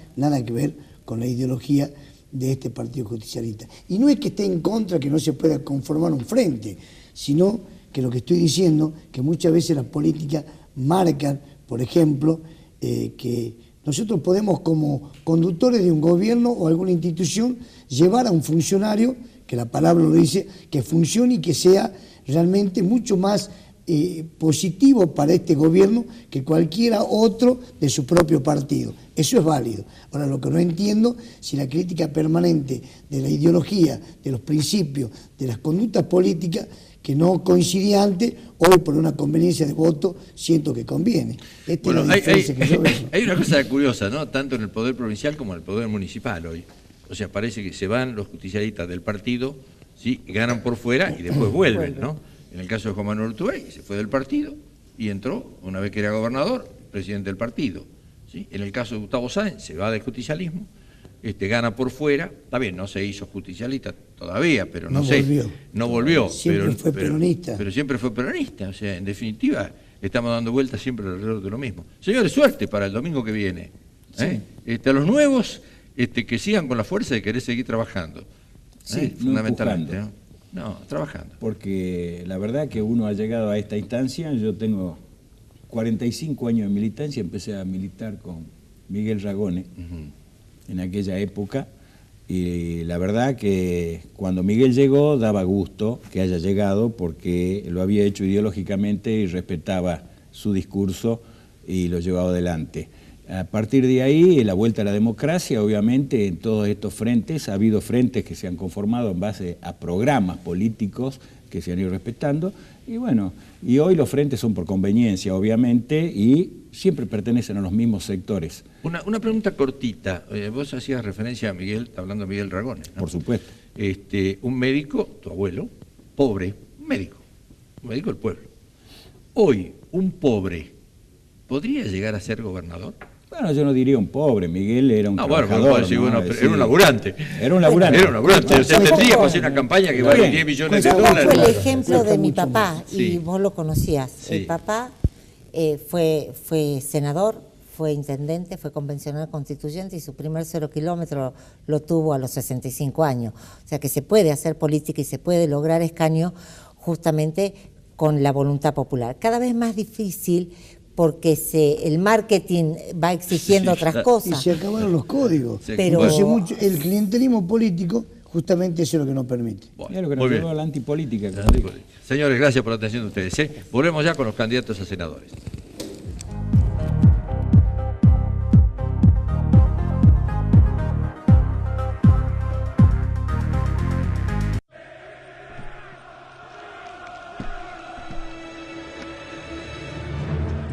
que ver con la ideología de este Partido Justicialista. Y no es que esté en contra que no se pueda conformar un frente, sino que lo que estoy diciendo, que muchas veces las políticas marcan, por ejemplo, que nosotros podemos como conductores de un gobierno o alguna institución llevar a un funcionario, que la palabra lo dice, que funcione y que sea realmente mucho más positivo para este gobierno que cualquiera otro de su propio partido. Eso es válido. Ahora, lo que no entiendo, si la crítica permanente de la ideología, de los principios, de las conductas políticas, que no coincidía antes, hoy por una conveniencia de voto siento que conviene. Bueno, hay una cosa curiosa, ¿no? Tanto en el poder provincial como en el poder municipal hoy. O sea, parece que se van los justicialistas del partido, ¿sí? Ganan por fuera y después vuelven, ¿no? En el caso de Juan Manuel Urtubey, se fue del partido y entró, una vez que era gobernador, presidente del partido, ¿sí? En el caso de Gustavo Sáenz, se va del justicialismo, gana por fuera, está bien, no se hizo justicialista todavía, pero no volvió. Siempre fue peronista. Pero siempre fue peronista, o sea, en definitiva, estamos dando vueltas siempre alrededor de lo mismo. Señores, suerte para el domingo que viene. A los nuevos, que sigan con la fuerza de querer seguir trabajando. Sí, fundamentalmente, ¿no? Trabajando. Porque la verdad que uno ha llegado a esta instancia, yo tengo 45 años de militancia, empecé a militar con Miguel Ragone, en aquella época, y la verdad que cuando Miguel llegó daba gusto que haya llegado porque lo había hecho ideológicamente y respetaba su discurso y lo llevaba adelante. A partir de ahí, la vuelta a la democracia, obviamente, en todos estos frentes, ha habido frentes que se han conformado en base a programas políticos que se han ido respetando, y bueno, y hoy los frentes son por conveniencia, obviamente, y siempre pertenecen a los mismos sectores. Una pregunta cortita. Vos hacías referencia a Miguel, hablando de Miguel Ragones, ¿no? Por supuesto. Un médico, tu abuelo, pobre, un médico del pueblo. Hoy, un pobre, ¿podría llegar a ser gobernador? Bueno, yo no diría un pobre, Miguel era un trabajador. Bueno, decir, bueno, pero era un laburante. Era un laburante. Era un laburante. O sea, tendría que hacer una campaña que vale 10 millones de dólares. Fue el ejemplo de mi papá, y Sí. vos lo conocías. Sí. El papá fue senador, fue intendente, fue convencional constituyente, y su primer 0 kilómetro lo tuvo a los 65 años. O sea que se puede hacer política y se puede lograr escaño justamente con la voluntad popular. Cada vez más difícil, porque el marketing va exigiendo otras Y cosas. se acabaron los códigos. Sí. Pero- Entonces, el clientelismo político justamente eso es lo que nos permite. Bueno, Es lo que muy nos bien. llevó a la antipolítica. como digo. Señores, gracias por la atención de ustedes. Volvemos ya con los candidatos a senadores.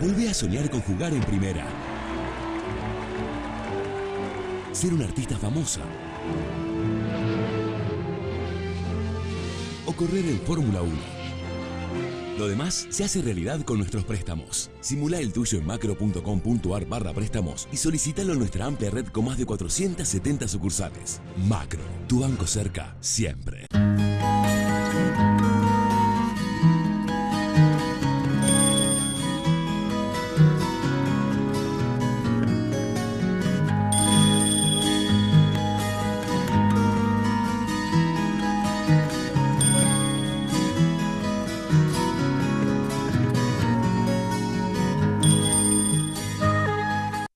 Volvé a soñar con jugar en primera. Ser una artista famosa. O correr en Fórmula 1. Lo demás se hace realidad con nuestros préstamos. Simulá el tuyo en macro.com.ar/préstamos y solicítalo en nuestra amplia red con más de 470 sucursales. Macro, tu banco cerca, siempre.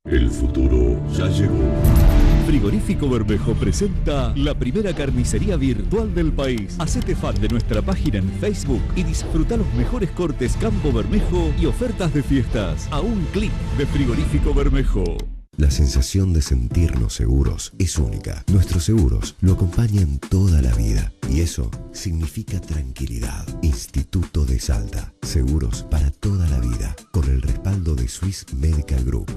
El futuro ya llegó. Frigorífico Bermejo presenta la primera carnicería virtual del país. Hacete fan de nuestra página en Facebook y disfruta los mejores cortes Campo Bermejo y ofertas de fiestas a un clic de Frigorífico Bermejo. La sensación de sentirnos seguros es única. Nuestros seguros lo acompañan toda la vida y eso significa tranquilidad. Instituto de Salta. Seguros para toda la vida con el respaldo de Swiss Medical Group.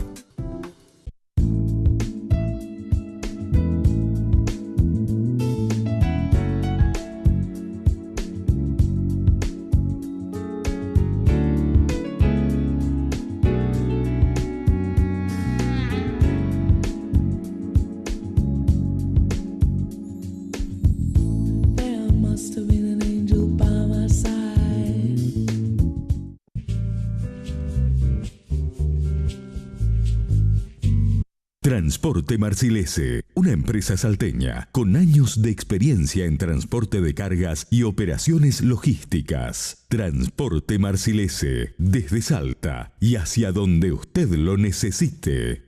Transporte Marcilese, una empresa salteña con años de experiencia en transporte de cargas y operaciones logísticas. Transporte Marcilese, desde Salta y hacia donde usted lo necesite.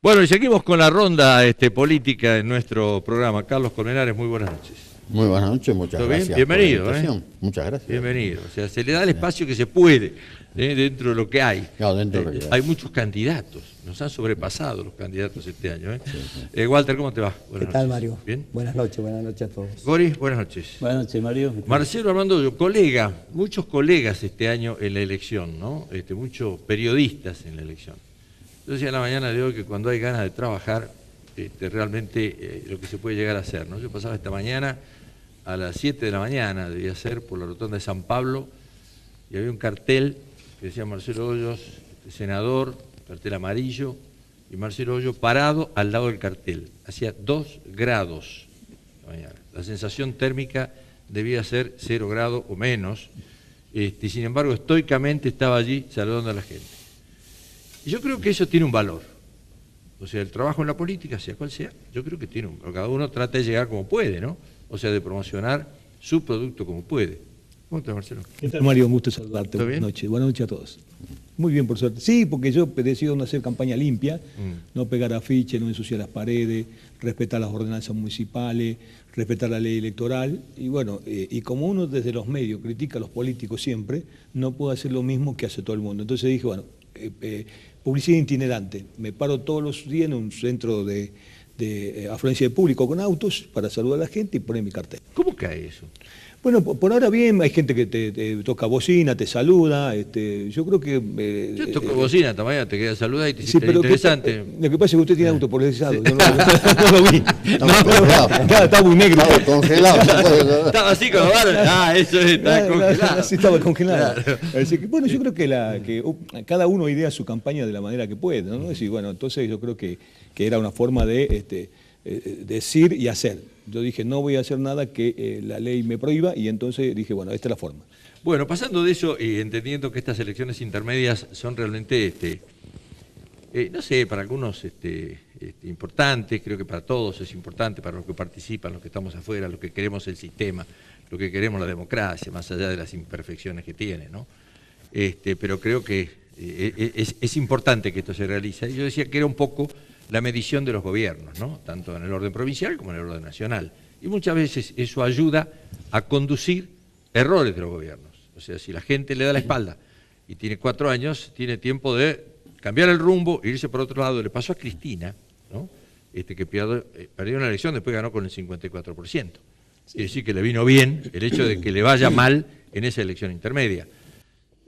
Bueno, y seguimos con la ronda política en nuestro programa. Carlos Colmenares, muy buenas noches. Muy buenas noches, muchas ¿Todo bien? gracias. Bienvenido, por la invitación. Muchas gracias. Bienvenido. O sea, se le da el espacio que se puede dentro de lo que hay. No, dentro de lo que hay. Hay muchos candidatos. Nos han sobrepasado los candidatos este año. Walter, ¿cómo te va? Buenas ¿Qué tal, noches. Mario? Bien. Buenas noches a todos. Boris, buenas noches. Buenas noches, Mario. Marcelo Armando, colega, muchos colegas este año en la elección, ¿no? Muchos periodistas en la elección. Yo decía en la mañana de hoy que cuando hay ganas de trabajar, realmente lo que se puede llegar a hacer, ¿no? Yo pasaba esta mañana a las 7 de la mañana, debía ser, por la rotonda de San Pablo, y había un cartel que decía Marcelo Hoyos, senador, cartel amarillo, y Marcelo Hoyos parado al lado del cartel. Hacía 2 grados la mañana. La sensación térmica debía ser 0 grados o menos, y sin embargo estoicamente estaba allí saludando a la gente. Y yo creo que eso tiene un valor. O sea, el trabajo en la política, sea cual sea, yo creo que tiene un valor. Cada uno trata de llegar como puede, ¿no? O sea, de promocionar su producto como puede. ¿Cómo estás, Marcelo? ¿Qué tal, Mario? Un gusto saludarte. ¿Todo bien? Buenas noches a todos. Muy bien, por suerte. Sí, porque yo he decidido no hacer campaña limpia, no pegar afiches, no ensuciar las paredes, respetar las ordenanzas municipales, respetar la ley electoral. Y bueno, y como uno desde los medios critica a los políticos siempre, no puedo hacer lo mismo que hace todo el mundo. Entonces dije, bueno, publicidad itinerante. Me paro todos los días en un centro de afluencia de público con autos para saludar a la gente y poner mi cartel. ¿Cómo cae eso? Bueno, por ahora bien, hay gente que te toca bocina, te saluda, yo creo que... Yo toco bocina, también te queda saludar y te sí, pero interesante. Lo que pasa es que usted tiene auto polarizado, yo no lo vi. Estaba muy negro. Estaba congelado. Estaba así con la barba. Eso estaba congelado. Sí, estaba congelado. Claro. Así que, bueno, yo creo que cada uno idea su campaña de la manera que puede, ¿no? Es decir, bueno, entonces yo creo que era una forma de decir y hacer. Yo dije, no voy a hacer nada que la ley me prohíba, y entonces dije, bueno, esta es la forma. Bueno, pasando de eso y entendiendo que estas elecciones intermedias son realmente, no sé, para algunos importantes, creo que para todos es importante, para los que participan, los que estamos afuera, los que queremos el sistema, los que queremos la democracia, más allá de las imperfecciones que tiene, ¿no? Pero creo que es importante que esto se realice. Yo decía que era un poco la medición de los gobiernos, ¿no? Tanto en el orden provincial como en el orden nacional. Y muchas veces eso ayuda a conducir errores de los gobiernos. O sea, si la gente le da la espalda y tiene 4 años, tiene tiempo de cambiar el rumbo e irse por otro lado. Le pasó a Cristina, ¿no? Que perdió una elección, después ganó con el 54%. Quiere decir que le vino bien el hecho de que le vaya mal en esa elección intermedia.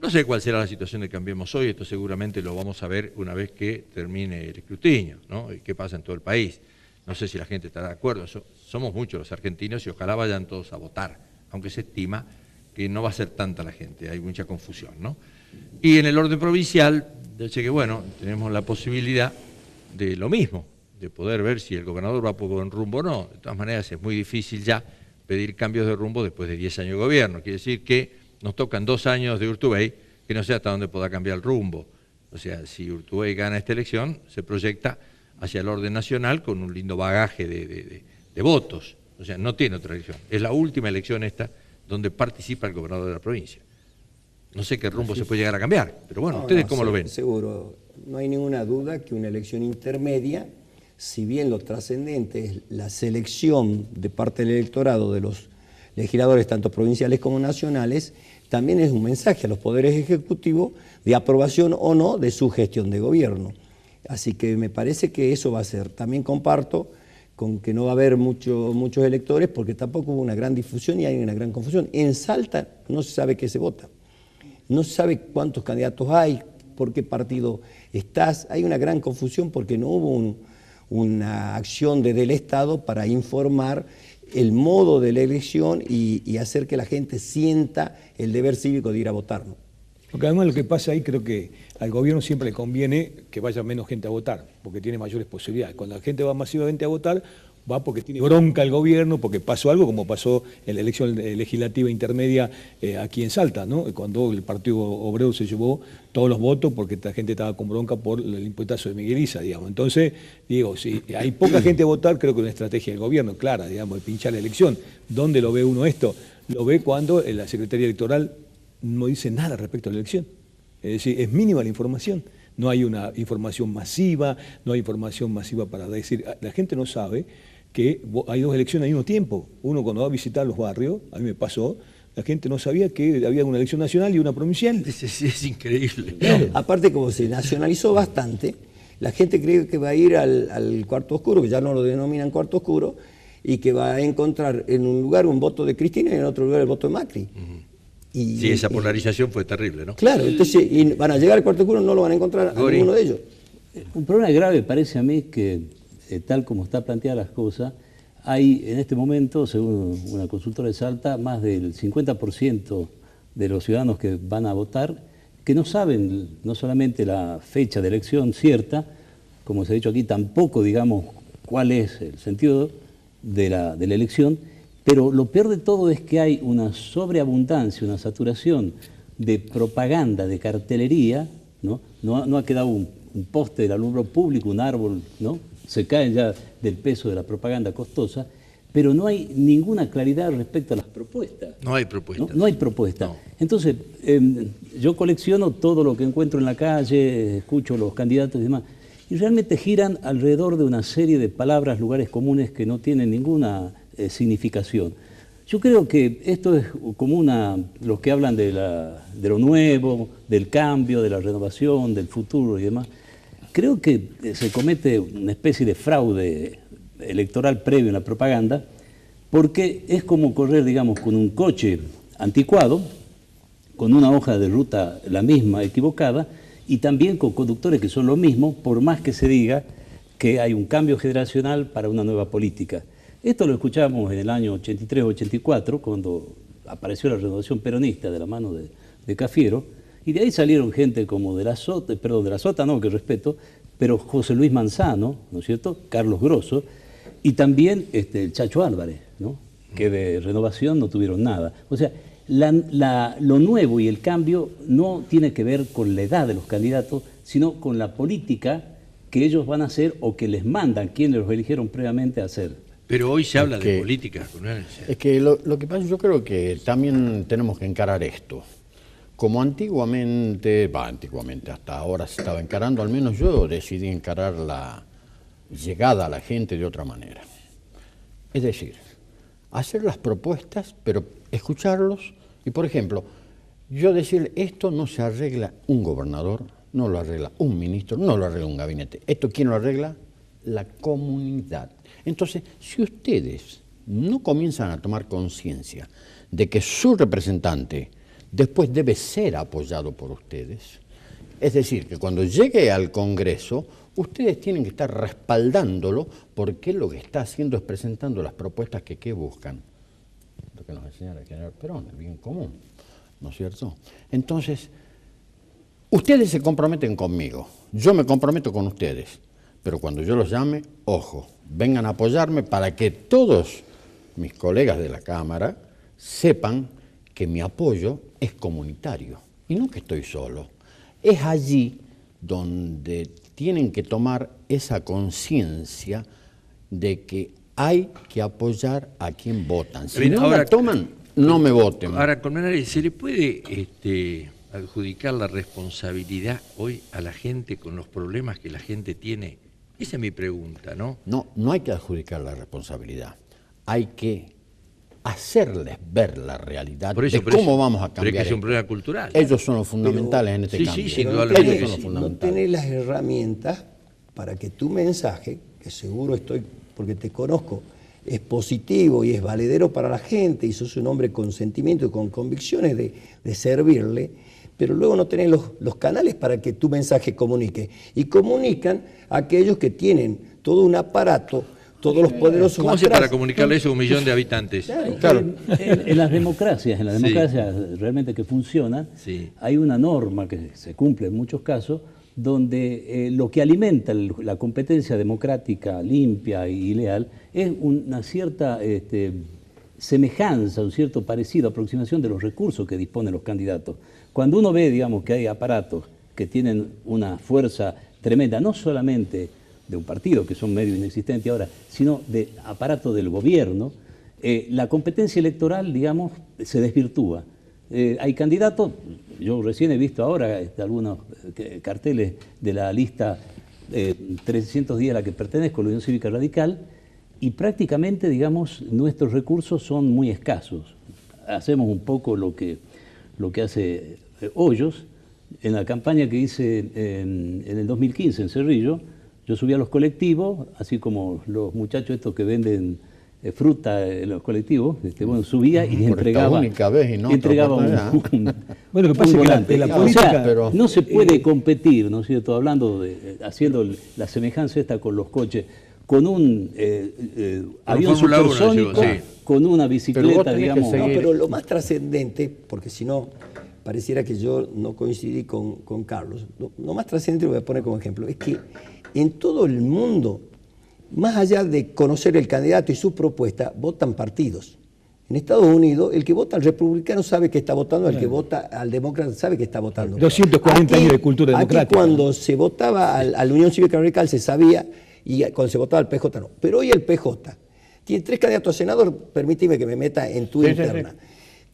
No sé cuál será la situación de Cambiemos Hoy, esto seguramente lo vamos a ver una vez que termine el escrutinio, ¿no? Y qué pasa en todo el país. No sé si la gente estará de acuerdo, somos muchos los argentinos y ojalá vayan todos a votar, aunque se estima que no va a ser tanta la gente, hay mucha confusión, ¿no? Y en el orden provincial, yo sé que bueno, tenemos la posibilidad de lo mismo, de poder ver si el gobernador va por buen rumbo o no. De todas maneras es muy difícil ya pedir cambios de rumbo después de 10 años de gobierno, quiere decir que nos tocan 2 años de Urtubey, que no sé hasta dónde podrá cambiar el rumbo. O sea, si Urtubey gana esta elección, se proyecta hacia el orden nacional con un lindo bagaje de votos. O sea, no tiene otra elección. Es la última elección esta donde participa el gobernador de la provincia. No sé qué rumbo se puede llegar a cambiar, pero bueno, ¿ustedes cómo lo ven? Seguro, no hay ninguna duda que una elección intermedia, si bien lo trascendente es la selección de parte del electorado de los legisladores, tanto provinciales como nacionales, también es un mensaje a los poderes ejecutivos de aprobación o no de su gestión de gobierno. Así que me parece que eso va a ser. También comparto con que no va a haber muchos electores porque tampoco hubo una gran difusión y hay una gran confusión. En Salta no se sabe qué se vota, no se sabe cuántos candidatos hay, por qué partido estás. Hay una gran confusión porque no hubo una acción desde el Estado para informar el modo de la elección y hacer que la gente sienta el deber cívico de ir a votar, ¿no? Porque además lo que pasa ahí, creo que al gobierno siempre le conviene que vaya menos gente a votar, porque tiene mayores posibilidades. Cuando la gente va masivamente a votar, va porque tiene bronca el gobierno, porque pasó algo como pasó en la elección legislativa intermedia aquí en Salta, ¿no? Cuando el Partido Obrero se llevó todos los votos porque la gente estaba con bronca por el impuestazo de Miguel Isa, digamos. Entonces, digo, si hay poca gente a votar, creo que es una estrategia del gobierno clara, digamos, de pinchar la elección. ¿Dónde lo ve uno esto? Lo ve cuando la Secretaría Electoral no dice nada respecto a la elección. Es decir, es mínima la información. No hay una información masiva, no hay información masiva para decir, la gente no sabe que hay 2 elecciones al mismo tiempo. Uno cuando va a visitar los barrios, a mí me pasó, la gente no sabía que había una elección nacional y una provincial. Es increíble. No, aparte, como se nacionalizó bastante, la gente cree que va a ir al cuarto oscuro, que ya no lo denominan cuarto oscuro, y que va a encontrar en un lugar un voto de Cristina y en otro lugar el voto de Macri. Sí, esa polarización fue terrible, ¿no? Claro, entonces van a llegar al cuarto oscuro, no lo van a encontrar a ninguno de ellos. Un problema grave parece a mí que, tal como está planteadas las cosas, hay en este momento, según una consultora de Salta, más del 50% de los ciudadanos que van a votar que no saben no solamente la fecha de elección cierta, como se ha dicho aquí, tampoco, digamos, cuál es el sentido de la elección, pero lo peor de todo es que hay una sobreabundancia, una saturación de propaganda, de cartelería, ¿no? No ha quedado un poste del alumbrado público, un árbol, ¿no? Se cae ya del peso de la propaganda costosa, pero no hay ninguna claridad respecto a las propuestas. No hay propuesta. No hay propuesta. No. Entonces, yo colecciono todo lo que encuentro en la calle, escucho los candidatos y demás, y realmente giran alrededor de una serie de palabras, lugares comunes que no tienen ninguna significación. Yo creo que esto es como los que hablan de lo nuevo, del cambio, de la renovación, del futuro y demás. Creo que se comete una especie de fraude electoral previo en la propaganda, porque es como correr, digamos, con un coche anticuado, con una hoja de ruta la misma, equivocada, y también con conductores que son lo mismo, por más que se diga que hay un cambio generacional para una nueva política. Esto lo escuchamos en el año 83-84, cuando apareció la renovación peronista de la mano de Cafiero, y de ahí salieron gente como de la Sota no, que respeto, pero José Luis Manzano, ¿no es cierto?, Carlos Grosso, y también el Chacho Álvarez, ¿no?, que de renovación no tuvieron nada. O sea, lo nuevo y el cambio no tiene que ver con la edad de los candidatos, sino con la política que ellos van a hacer o que les mandan quienes los eligieron previamente a hacer. Pero hoy se habla de política. Es que lo que pasa, yo creo que también tenemos que encarar esto. Como antiguamente hasta ahora se estaba encarando, al menos yo decidí encarar la llegada a la gente de otra manera. Es decir, hacer las propuestas, pero escucharlos y, por ejemplo, yo decir, esto no se arregla un gobernador, no lo arregla un ministro, no lo arregla un gabinete. ¿Esto quién lo arregla? La comunidad. Entonces, si ustedes no comienzan a tomar conciencia de que su representante después debe ser apoyado por ustedes, es decir, que cuando llegue al Congreso, ustedes tienen que estar respaldándolo, porque lo que está haciendo es presentando las propuestas que buscan. Lo que nos enseña el general Perón, el bien común, ¿no es cierto? Entonces, ustedes se comprometen conmigo, yo me comprometo con ustedes, pero cuando yo los llame, ojo, vengan a apoyarme para que todos mis colegas de la Cámara sepan que mi apoyo es comunitario y no que estoy solo. Es allí donde tienen que tomar esa conciencia de que hay que apoyar a quien votan. Si no la toman, no me voten. Ahora, Colmenares, ¿se le puede adjudicar la responsabilidad hoy a la gente con los problemas que la gente tiene? Esa es mi pregunta, ¿no? No hay que adjudicar la responsabilidad. Hay que hacerles ver la realidad de cómo vamos a cambiar. Pero es que es un problema cultural. Ellos son los fundamentales en este cambio. Sí, ellos son los fundamentales. No tenés las herramientas para que tu mensaje, que seguro estoy, porque te conozco, es positivo y es valedero para la gente, y sos un hombre con sentimiento y con convicciones de servirle, pero luego no tenés los canales para que tu mensaje comunique. Y comunican a aquellos que tienen todo un aparato, todos los poderosos. ¿Cómo hace para comunicarle eso a 1 millón de habitantes? Claro. En las democracias realmente que funcionan, hay una norma que se cumple en muchos casos, donde lo que alimenta la competencia democrática limpia y leal es una cierta semejanza, un cierto parecido, aproximación de los recursos que disponen los candidatos. Cuando uno ve, digamos, que hay aparatos que tienen una fuerza tremenda, no solamente de un partido, que son medio inexistentes ahora, sino de aparato del gobierno, la competencia electoral, digamos, se desvirtúa. Hay candidatos, yo recién he visto ahora algunos carteles de la lista 300 días a la que pertenezco, la Unión Cívica Radical, y prácticamente, digamos, nuestros recursos son muy escasos. Hacemos un poco lo que hace Hoyos. En la campaña que hice en el 2015 en Cerrillo, yo subía a los colectivos, así como los muchachos estos que venden fruta en los colectivos, bueno, subía y entregaba un bueno, lo que pasa es que la política, pero no se puede competir, ¿no es cierto? Haciendo la semejanza esta con los coches, con un avión supersónico, con una bicicleta, digamos. No, pero lo más trascendente, porque si no pareciera que yo no coincidí con Carlos, lo más trascendente, lo voy a poner como ejemplo, es que en todo el mundo, más allá de conocer el candidato y su propuesta, votan partidos. En Estados Unidos, el que vota al republicano sabe que está votando, el que vota al demócrata sabe que está votando. 240 años de cultura democrática. Aquí cuando se votaba a la Unión Cívica Radical se sabía, y cuando se votaba al PJ no. Pero hoy el PJ Tiene 3 candidatos a senador, permíteme que me meta en tu interna. Sí.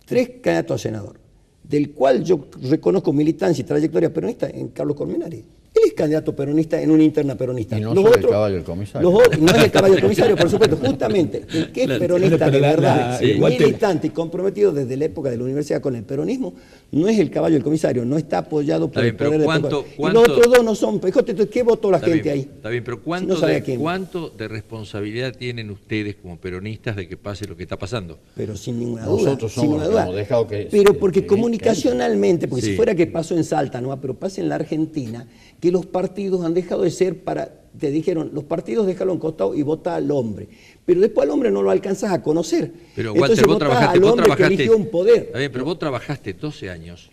3 candidatos a senador, del cual yo reconozco militancia y trayectoria peronista en Carlos Colmenares. Él es candidato peronista en una interna peronista. Y no soy el caballo del comisario. No es el caballo del comisario, por supuesto. Justamente, el que es peronista de verdad, militante y comprometido desde la época de la universidad con el peronismo, no es el caballo del comisario, no está apoyado por el poder de PJ. Y los otros dos no son PJ. Entonces, ¿qué votó la gente ahí? Está bien, pero ¿cuánto de responsabilidad tienen ustedes como peronistas de que pase lo que está pasando? Pero sin ninguna duda. Nosotros somos los que hemos dejado que... Pero porque comunicacionalmente, porque si fuera que pasó en Salta, ¿no? Pero pasa en la Argentina, que los partidos han dejado de ser te dijeron, los partidos déjalo en costado y vota al hombre. Pero después al hombre no lo alcanzas a conocer. Pero Walter, vos trabajaste, que eligió un poder. Está bien, pero vos trabajaste 12 años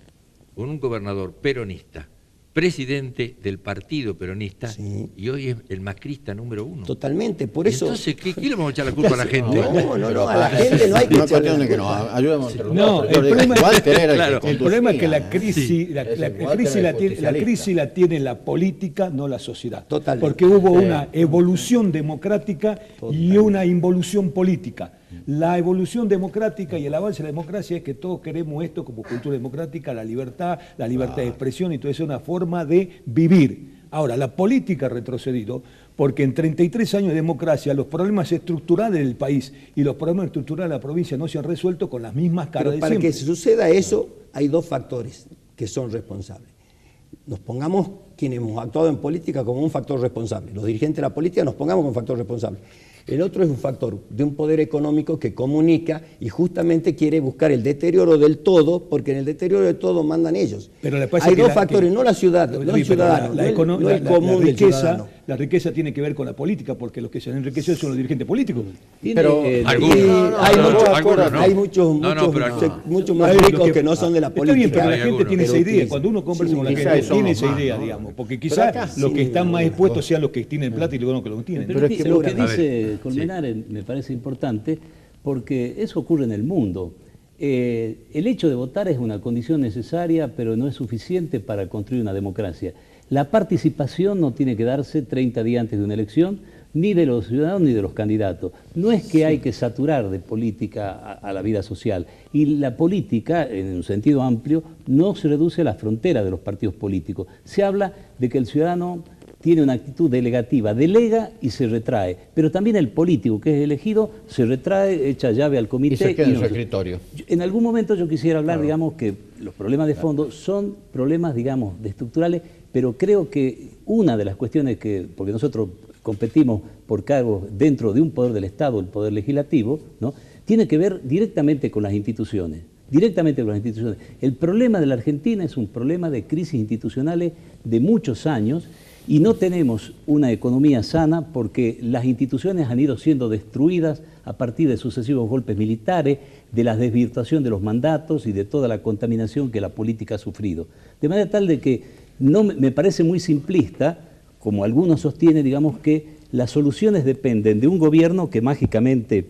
con un gobernador peronista, presidente del partido peronista, y hoy es el macrista número 1. Totalmente, por eso... Entonces, ¿qué le vamos a echar la culpa a la gente? No, a la gente no hay que echarle la culpa. Ayudemos entre los No, dos. el problema es que la crisis la tiene la política, no la sociedad. Totalmente. Porque hubo una evolución democrática y una involución política. La evolución democrática y el avance de la democracia es que todos queremos esto como cultura democrática, la libertad de expresión, y todo eso es una forma de vivir. Ahora, la política ha retrocedido porque en 33 años de democracia los problemas estructurales del país y los problemas estructurales de la provincia no se han resuelto con las mismas caras de siempre. Para que suceda eso, hay 2 factores que son responsables. Nos pongamos quienes hemos actuado en política como un factor responsable. Los dirigentes de la política nos pongamos como un factor responsable. El otro es un factor de un poder económico que comunica y justamente quiere buscar el deterioro del todo, porque en el deterioro del todo mandan ellos. Pero hay 2 factores, no la ciudad, no el ciudadano, no el común del ciudadano. La riqueza tiene que ver con la política, porque los que se han enriquecido son los dirigentes políticos. Pero hay muchos más ricos que no son de la política. Está bien, pero la gente tiene esa idea. Cuando uno conversa con la gente, tiene esa idea, digamos. Porque quizás los que están más expuestos sean los que tienen plata y los que lo tienen. Pero es que lo que dice Colmenares me parece importante, porque eso ocurre en el mundo. El hecho de votar es una condición necesaria, pero no es suficiente para construir una democracia. La participación no tiene que darse 30 días antes de una elección, ni de los ciudadanos ni de los candidatos. No es que hay que saturar de política a la vida social. Y la política, en un sentido amplio, no se reduce a la frontera de los partidos políticos. Se habla de que el ciudadano tiene una actitud delegativa, delega y se retrae. Pero también el político que es elegido se retrae, echa llave al comité. Y se queda en su escritorio. En algún momento yo quisiera hablar, digamos, que los problemas de fondo son problemas, digamos, estructurales, pero creo que una de las cuestiones porque nosotros competimos por cargos dentro de un poder del Estado, el poder legislativo, ¿no?, tiene que ver directamente con las instituciones. El problema de la Argentina es un problema de crisis institucionales de muchos años, y no tenemos una economía sana porque las instituciones han ido siendo destruidas a partir de sucesivos golpes militares, de la desvirtuación de los mandatos y de toda la contaminación que la política ha sufrido. De manera tal de que no me parece muy simplista, como algunos sostienen, digamos, que las soluciones dependen de un gobierno que mágicamente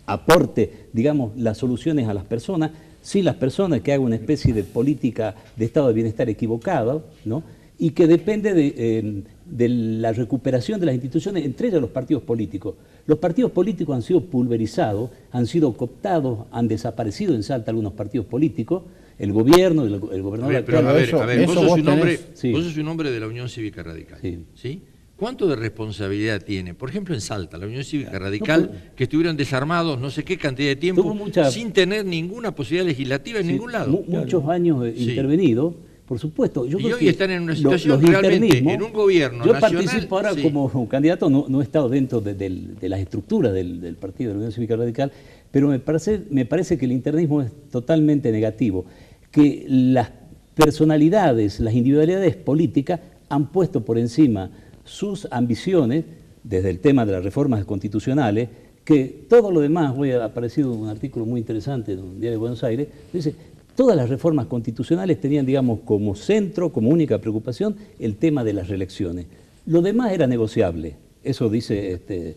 aporte, digamos, las soluciones a las personas, sin las personas que hagan una especie de política de estado de bienestar equivocada, ¿no?, y que depende de la recuperación de las instituciones, entre ellas los partidos políticos. Los partidos políticos han sido pulverizados, han sido cooptados, han desaparecido en Salta algunos partidos políticos, el gobierno, el gobernador actual. A ver, vos sos un hombre de la Unión Cívica Radical, ¿sí? ¿Cuánto de responsabilidad tiene? Por ejemplo, en Salta, la Unión Cívica Radical, que estuvieron desarmados no sé qué cantidad de tiempo, sin tener ninguna posibilidad legislativa en ningún lado. Muchos años intervenidos. Por supuesto. Yo creo hoy que están en una situación realmente, en un gobierno yo nacional... Yo participo ahora como candidato, no he estado dentro de las estructuras del partido de la Unión Cívica Radical, pero me parece que el internismo es totalmente negativo, que las personalidades, las individualidades políticas han puesto por encima sus ambiciones, desde el tema de las reformas constitucionales, que todo lo demás, hoy ha aparecido un artículo muy interesante en un diario de Buenos Aires, dice... Todas las reformas constitucionales tenían, digamos, como centro, como única preocupación, el tema de las reelecciones. Lo demás era negociable. Eso dice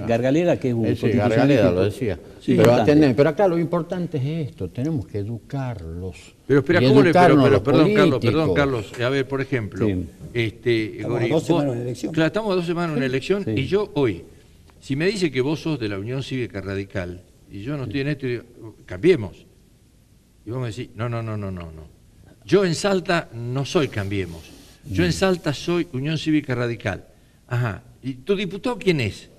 Gargalera, que es un constitucionalista. Gargalera lo decía. Sí, pero acá lo importante es esto, tenemos que educarlos. Pero espera, perdón, Carlos, a ver, por ejemplo, estamos a 2 semanas en elección. Claro, estamos a 2 semanas en una elección y yo hoy, Si me dice que vos sos de la Unión Cívica Radical y yo no estoy en esto, y digo, cambiemos. Y vos me decís, no. Yo en Salta no soy Cambiemos. Yo en Salta soy Unión Cívica Radical. Ajá. ¿Y tu diputado quién es?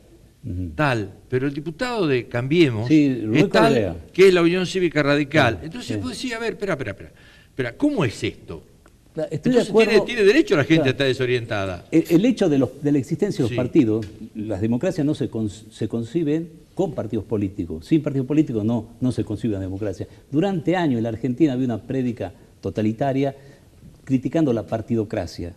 Tal. Pero el diputado de Cambiemos es tal que es la Unión Cívica Radical. Entonces vos decís, a ver, espera, ¿cómo es esto? Entonces tiene derecho la gente a estar desorientada. El hecho de la existencia de los partidos, las democracias no se conciben con partidos políticos. Sin partidos políticos no se concibe una democracia. Durante años en la Argentina había una prédica totalitaria criticando la partidocracia.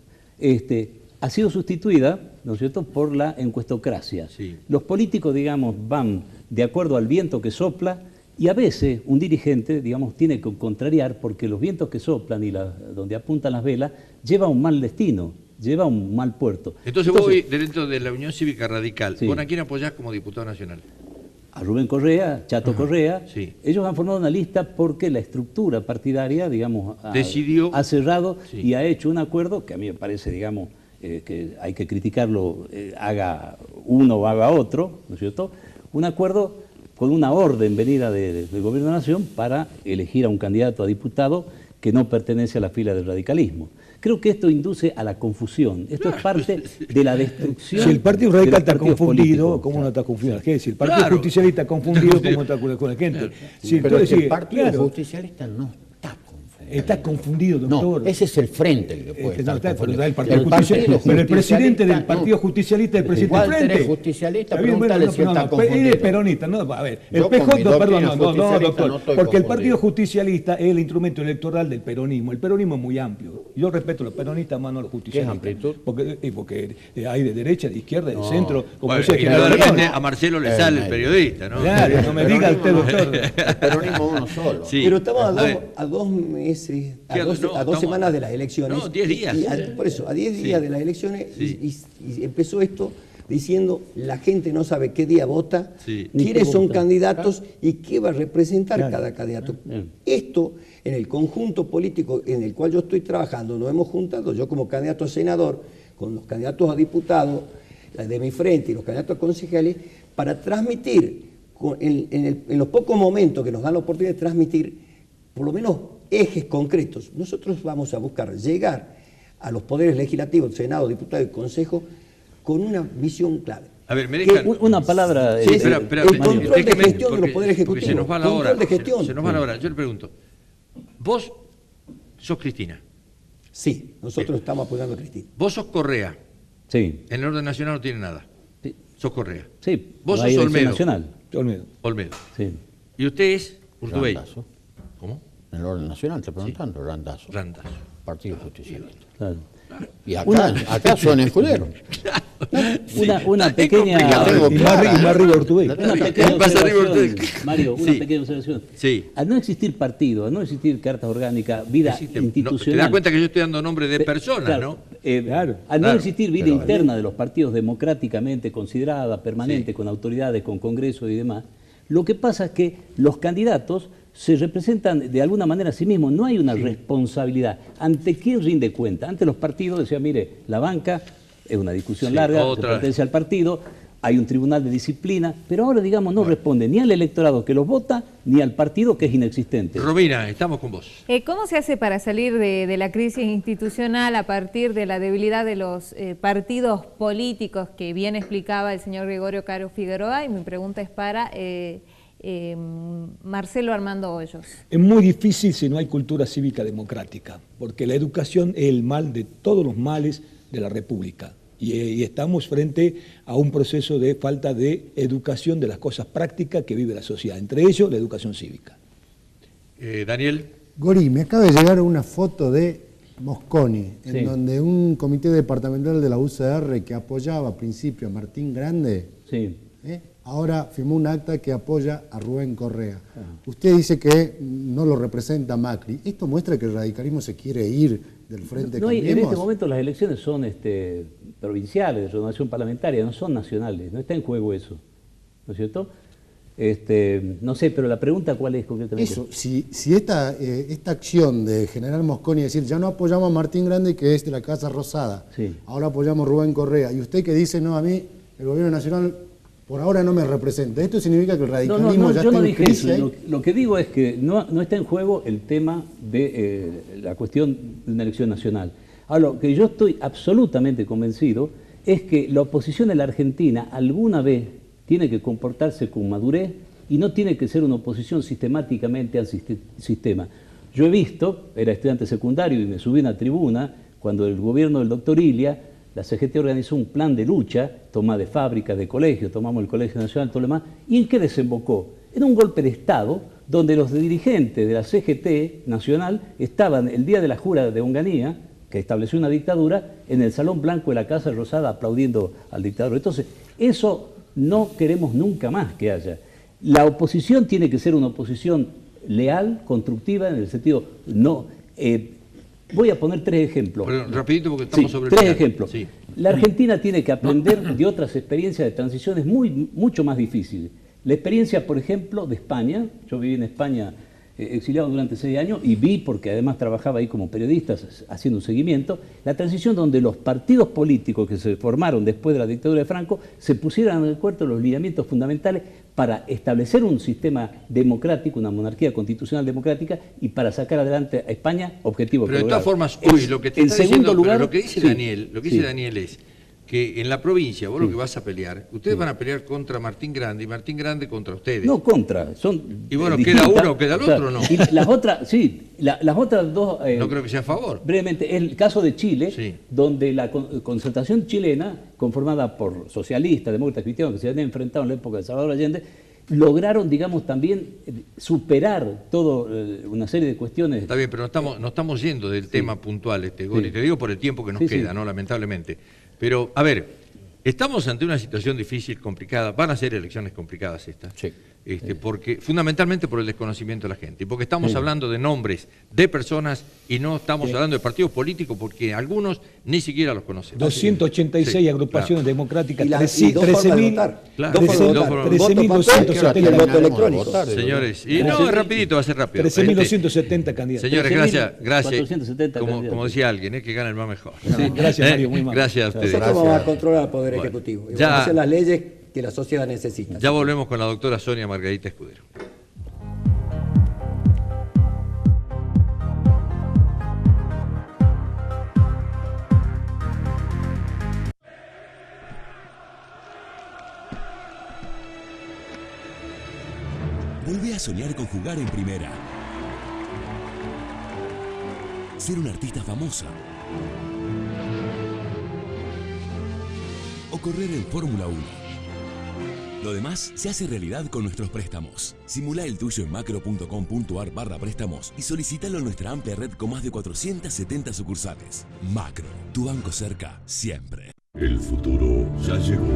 Ha sido sustituida, ¿no es cierto?, por la encuestocracia. Los políticos, digamos, van de acuerdo al viento que sopla. Y a veces un dirigente, digamos, tiene que contrariar porque los vientos que soplan y donde apuntan las velas lleva un mal destino, lleva un mal puerto. Entonces vos, dentro de la Unión Cívica Radical, ¿vos a quién apoyás como diputado nacional? A Rubén Correa, Chato Correa. Ellos han formado una lista porque la estructura partidaria, digamos, ha cerrado y ha hecho un acuerdo que a mí me parece, digamos, que hay que criticarlo, haga uno o haga otro, ¿no es cierto? Un acuerdo con una orden venida del Gobierno de la Nación para elegir a un candidato a diputado que no pertenece a la fila del radicalismo. Creo que esto induce a la confusión. Esto es parte de la destrucción. Si el Partido Radical está confundido, ¿cómo no está confundido la gente? Si el Partido Justicialista está confundido, ¿cómo está con la gente? Pero el Partido Justicialista no está confundido, doctor. No, ese es el frente el que puede estar confundido. Pero el presidente del Partido Justicialista es el presidente del frente. Es justicialista, pregúntale si está confundido. Él es peronista, no, a ver, el PJ, perdón, no, doctor, porque el Partido Justicialista es el instrumento electoral del peronismo. El peronismo es muy amplio. Yo respeto a los peronistas más no a los justicialistas. ¿Qué es amplitud? Porque hay de derecha, de izquierda, de centro. Como decía, indudablemente a Marcelo le sale el periodista, ¿no? Claro, no me diga usted, doctor. El peronismo uno solo. Pero estamos a 2 meses. A 2 semanas de las elecciones. No, 10 días. Por eso, a 10 días de las elecciones y empezó esto diciendo la gente no sabe qué día vota, quiénes son candidatos y qué va a representar cada candidato. Esto, en el conjunto político en el cual yo estoy trabajando, nos hemos juntado, yo como candidato a senador, con los candidatos a diputados de mi frente y los candidatos a concejales, para transmitir, en los pocos momentos que nos dan la oportunidad de transmitir, por lo menos ejes concretos. Nosotros vamos a buscar llegar a los poderes legislativos, Senado, Diputado y Consejo con una visión clave. A ver, me dejan... Una palabra... Espera, el control de gestión de los poderes ejecutivos. Se nos va la hora. Se nos va la hora. Yo le pregunto, ¿vos sos Cristina? Sí, nosotros estamos apoyando a Cristina. ¿Vos sos Correa? Sí. En el orden nacional no tiene nada. Sí. Sos Correa. Sí. ¿Vos sos Olmedo? Nacional. Olmedo. Sí. ¿Y usted es Urtubey? Randazzo. ¿Cómo? En el orden nacional, te preguntando, Randazzo. Randazzo. Partido Justicialista. Claro. Y acá son escuderos. Una pequeña... Y más arriba Urtubey. Una pequeña observación, Mario, una pequeña observación. Al no existir partido, al no existir carta orgánica, vida institucional... Te das cuenta que yo estoy dando nombre de personas, ¿no? Al no existir vida interna de los partidos democráticamente considerada, permanente, con autoridades, con congreso y demás, lo que pasa es que los candidatos se representan de alguna manera a sí mismos, no hay una responsabilidad. ¿Ante quién rinde cuenta? Ante los partidos, decía, mire, la banca es una discusión larga, que pertenece al partido, hay un tribunal de disciplina, pero ahora, digamos, no responde ni al electorado que los vota, ni al partido que es inexistente. Romina, estamos con vos. ¿Cómo se hace para salir de la crisis institucional a partir de la debilidad de los partidos políticos que bien explicaba el señor Gregorio Caro Figueroa? Y mi pregunta es para... Marcelo Armando Hoyos. Es muy difícil si no hay cultura cívica democrática, porque la educación es el mal de todos los males de la República. Y estamos frente a un proceso de falta de educación de las cosas prácticas que vive la sociedad, entre ellos la educación cívica. Daniel. Gori, me acaba de llegar una foto de Mosconi, en donde un comité departamental de la UCR que apoyaba al principio a Martín Grande, ahora firmó un acta que apoya a Rubén Correa. Usted dice que no lo representa Macri. ¿Esto muestra que el radicalismo se quiere ir del frente Cambiemos? En este momento las elecciones son provinciales, de renovación parlamentaria, no son nacionales, no está en juego eso, ¿no es cierto? No sé, pero la pregunta ¿cuál es concretamente? Eso, si esta acción de General Mosconi, decir, ya no apoyamos a Martín Grande, que es de la Casa Rosada, ahora apoyamos a Rubén Correa, y usted que dice, no, a mí el gobierno nacional por ahora no me representa. Esto significa que el radicalismo ya yo está no en dije crisis. eso. Lo que digo es que no está en juego el tema de la cuestión de una elección nacional. Ahora, lo que yo estoy absolutamente convencido es que la oposición en la Argentina alguna vez tiene que comportarse con madurez y no tiene que ser una oposición sistemáticamente al sistema. Yo he visto, era estudiante secundario y me subí a una tribuna, cuando el gobierno del doctor Ilia, la CGT organizó un plan de lucha, toma de fábricas, de colegios, tomamos el Colegio Nacional, todo lo demás, ¿y en qué desembocó? Era un golpe de Estado donde los dirigentes de la CGT nacional estaban el día de la jura de Onganía, que estableció una dictadura, en el Salón Blanco de la Casa Rosada aplaudiendo al dictador. Entonces, eso no queremos nunca más que haya. La oposición tiene que ser una oposición leal, constructiva, en el sentido, no... voy a poner 3 ejemplos. Pero rapidito porque estamos sobre el 3 final. ejemplos. Sí. La Argentina tiene que aprender de otras experiencias de transiciones mucho más difíciles. La experiencia, por ejemplo, de España. Yo viví en España exiliado durante 6 años y vi, porque además trabajaba ahí como periodista haciendo un seguimiento, la transición donde los partidos políticos que se formaron después de la dictadura de Franco se pusieron de acuerdo en los lineamientos fundamentales para establecer un sistema democrático, una monarquía constitucional democrática y para sacar adelante a España objetivos. Pero de todas formas, hoy lo que te está diciendo, pero lo que dice Daniel, Daniel es que en la provincia, vos lo que vas a pelear, ustedes van a pelear contra Martín Grande y Martín Grande contra ustedes. No, contra. Son y bueno, queda uno o queda el otro, ¿no? Y las otras, sí, las otras dos... no creo que sea a favor. Brevemente, el caso de Chile, donde la concertación chilena, conformada por socialistas, demócratas, cristianos, que se habían enfrentado en la época de Salvador Allende, lograron, digamos, también superar toda una serie de cuestiones. Está bien, pero no estamos yendo del tema puntual, Gori. Te digo por el tiempo que nos queda, ¿no? Lamentablemente. Pero, a ver, estamos ante una situación difícil, complicada. Van a ser elecciones complicadas estas. Porque, fundamentalmente por el desconocimiento de la gente. Y porque estamos hablando de nombres de personas y no estamos hablando de partidos políticos porque algunos ni siquiera los conocen. 286 agrupaciones democráticas, 13.270 voto electrónico. Señores, y no, es rapidito, va a ser rápido. 13.270 candidatos. Señores, gracias. Como decía alguien, que gana el más mejor. Gracias, Mario, muy mal. Gracias a ustedes. Nosotros vamos a controlar al Poder Ejecutivo. Y vamos a hacer las leyes que la sociedad necesita. Ya volvemos con la doctora Sonia Margarita Escudero. Volvé a soñar con jugar en primera. Ser una artista famosa. O correr en Fórmula 1. Lo demás se hace realidad con nuestros préstamos. Simulá el tuyo en macro.com.ar/préstamos y solicítalo en nuestra amplia red con más de 470 sucursales. Macro, tu banco cerca, siempre. El futuro ya llegó.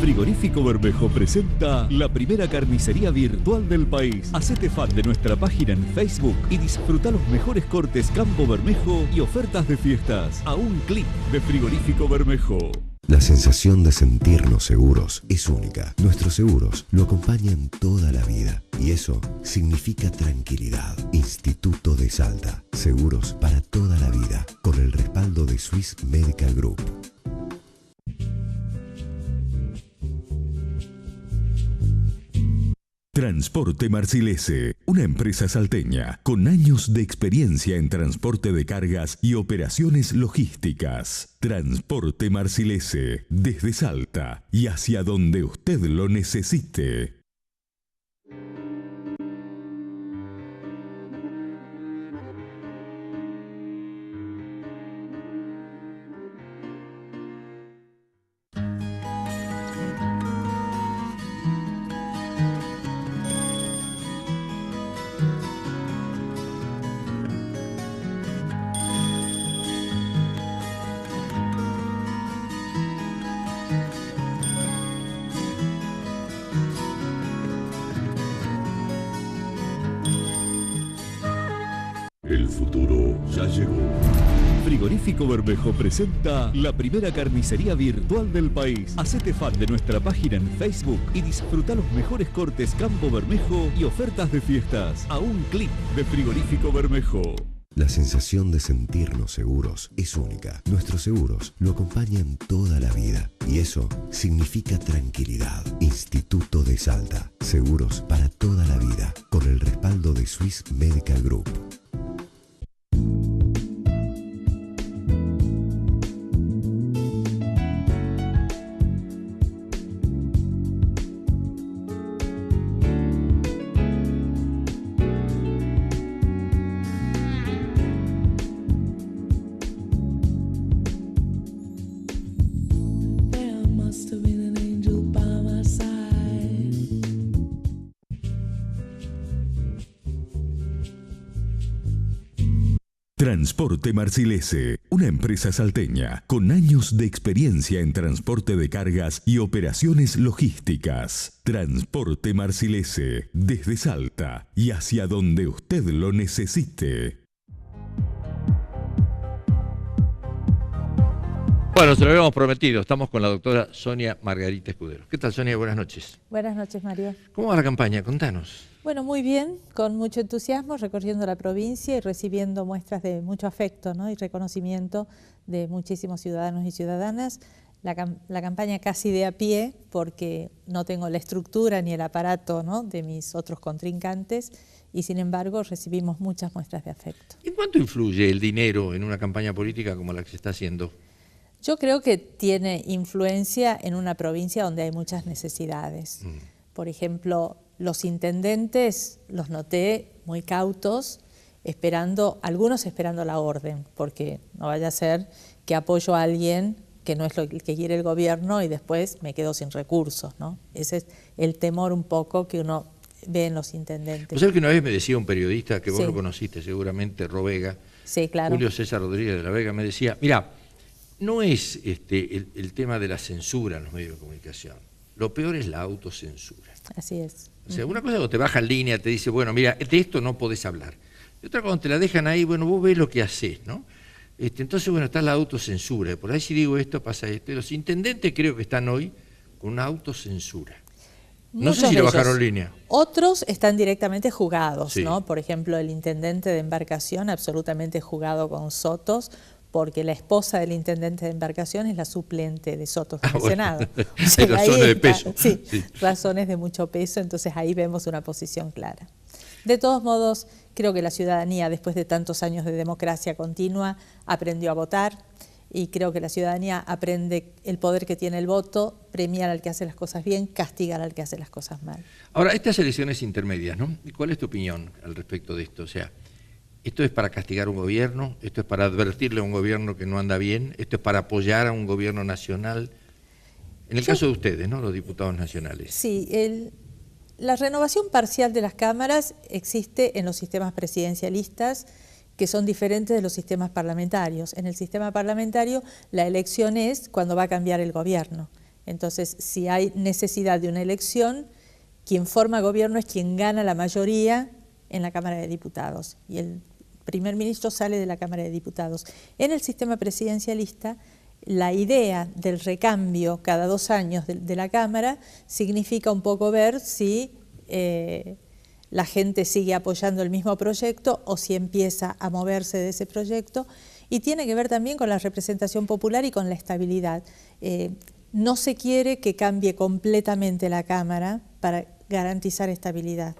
Frigorífico Bermejo presenta la primera carnicería virtual del país. Hacete fan de nuestra página en Facebook y disfruta los mejores cortes Campo Bermejo y ofertas de fiestas a un clic de Frigorífico Bermejo. La sensación de sentirnos seguros es única. Nuestros seguros lo acompañan toda la vida y eso significa tranquilidad. Instituto de Salta. Seguros para toda la vida con el respaldo de Swiss Medical Group. Transporte Marcilese, una empresa salteña con años de experiencia en transporte de cargas y operaciones logísticas. Transporte Marcilese, desde Salta y hacia donde usted lo necesite. El futuro ya llegó. Frigorífico Bermejo presenta la primera carnicería virtual del país. Hacete fan de nuestra página en Facebook y disfruta los mejores cortes Campo Bermejo y ofertas de fiestas a un clic de Frigorífico Bermejo. La sensación de sentirnos seguros es única. Nuestros seguros lo acompañan toda la vida y eso significa tranquilidad. Instituto de Salta. Seguros para toda la vida. Con el respaldo de Swiss Medical Group. Transporte Marcilese, una empresa salteña con años de experiencia en transporte de cargas y operaciones logísticas. Transporte Marcilese, desde Salta y hacia donde usted lo necesite. Bueno, se lo habíamos prometido. Estamos con la doctora Sonia Margarita Escudero. ¿Qué tal, Sonia? Buenas noches. Buenas noches, María. ¿Cómo va la campaña? Contanos. Bueno, muy bien, con mucho entusiasmo, recorriendo la provincia y recibiendo muestras de mucho afecto, ¿no? Y reconocimiento de muchísimos ciudadanos y ciudadanas. La campaña casi de a pie, porque no tengo la estructura ni el aparato, ¿no?, de mis otros contrincantes, y sin embargo recibimos muchas muestras de afecto. ¿En cuánto influye el dinero en una campaña política como la que se está haciendo? Yo creo que tiene influencia en una provincia donde hay muchas necesidades. Por ejemplo, los intendentes los noté muy cautos, algunos esperando la orden, porque no vaya a ser que apoyo a alguien que no es lo que quiere el gobierno y después me quedo sin recursos, ¿no? Ese es el temor un poco que uno ve en los intendentes. ¿Vos sabés que una vez me decía un periodista, que vos lo conociste seguramente, Rovega, sí, claro. Julio César Rodríguez de la Vega, me decía, mira, no es el tema de la censura en los medios de comunicación, lo peor es la autocensura. Así es. O sea, una cosa es cuando te baja en línea, te dice, bueno, mira, de esto no podés hablar. Y otra cuando te la dejan ahí, bueno, vos ves lo que haces, ¿no? Entonces, bueno, está la autocensura. Por ahí si digo esto, pasa esto. Los intendentes creo que están hoy con una autocensura. No sé si lo bajaron en línea. Otros están directamente jugados, Sí. ¿no? Por ejemplo, el intendente de Embarcación, absolutamente jugado con Sotos, porque la esposa del intendente de Embarcación es la suplente de Sotos en el Senado. O sea, hay razones de peso. Sí, razones de mucho peso, entonces ahí vemos una posición clara. De todos modos, creo que la ciudadanía, después de tantos años de democracia continua, aprendió a votar y creo que la ciudadanía aprende el poder que tiene el voto, premiar al que hace las cosas bien, castigar al que hace las cosas mal. Ahora, estas elecciones intermedias, ¿no? ¿Cuál es tu opinión al respecto de esto? O sea, ¿esto es para castigar a un gobierno? ¿Esto es para advertirle a un gobierno que no anda bien? ¿Esto es para apoyar a un gobierno nacional? En el caso de ustedes, ¿no?, los diputados nacionales. Sí, la renovación parcial de las cámaras existe en los sistemas presidencialistas, que son diferentes de los sistemas parlamentarios. En el sistema parlamentario, la elección es cuando va a cambiar el gobierno. Entonces, si hay necesidad de una elección, quien forma gobierno es quien gana la mayoría en la Cámara de Diputados. Y el primer ministro sale de la Cámara de Diputados. En el sistema presidencialista, la idea del recambio cada 2 años de la Cámara significa un poco ver si la gente sigue apoyando el mismo proyecto o si empieza a moverse de ese proyecto, y tiene que ver también con la representación popular y con la estabilidad. No se quiere que cambie completamente la Cámara para garantizar estabilidad.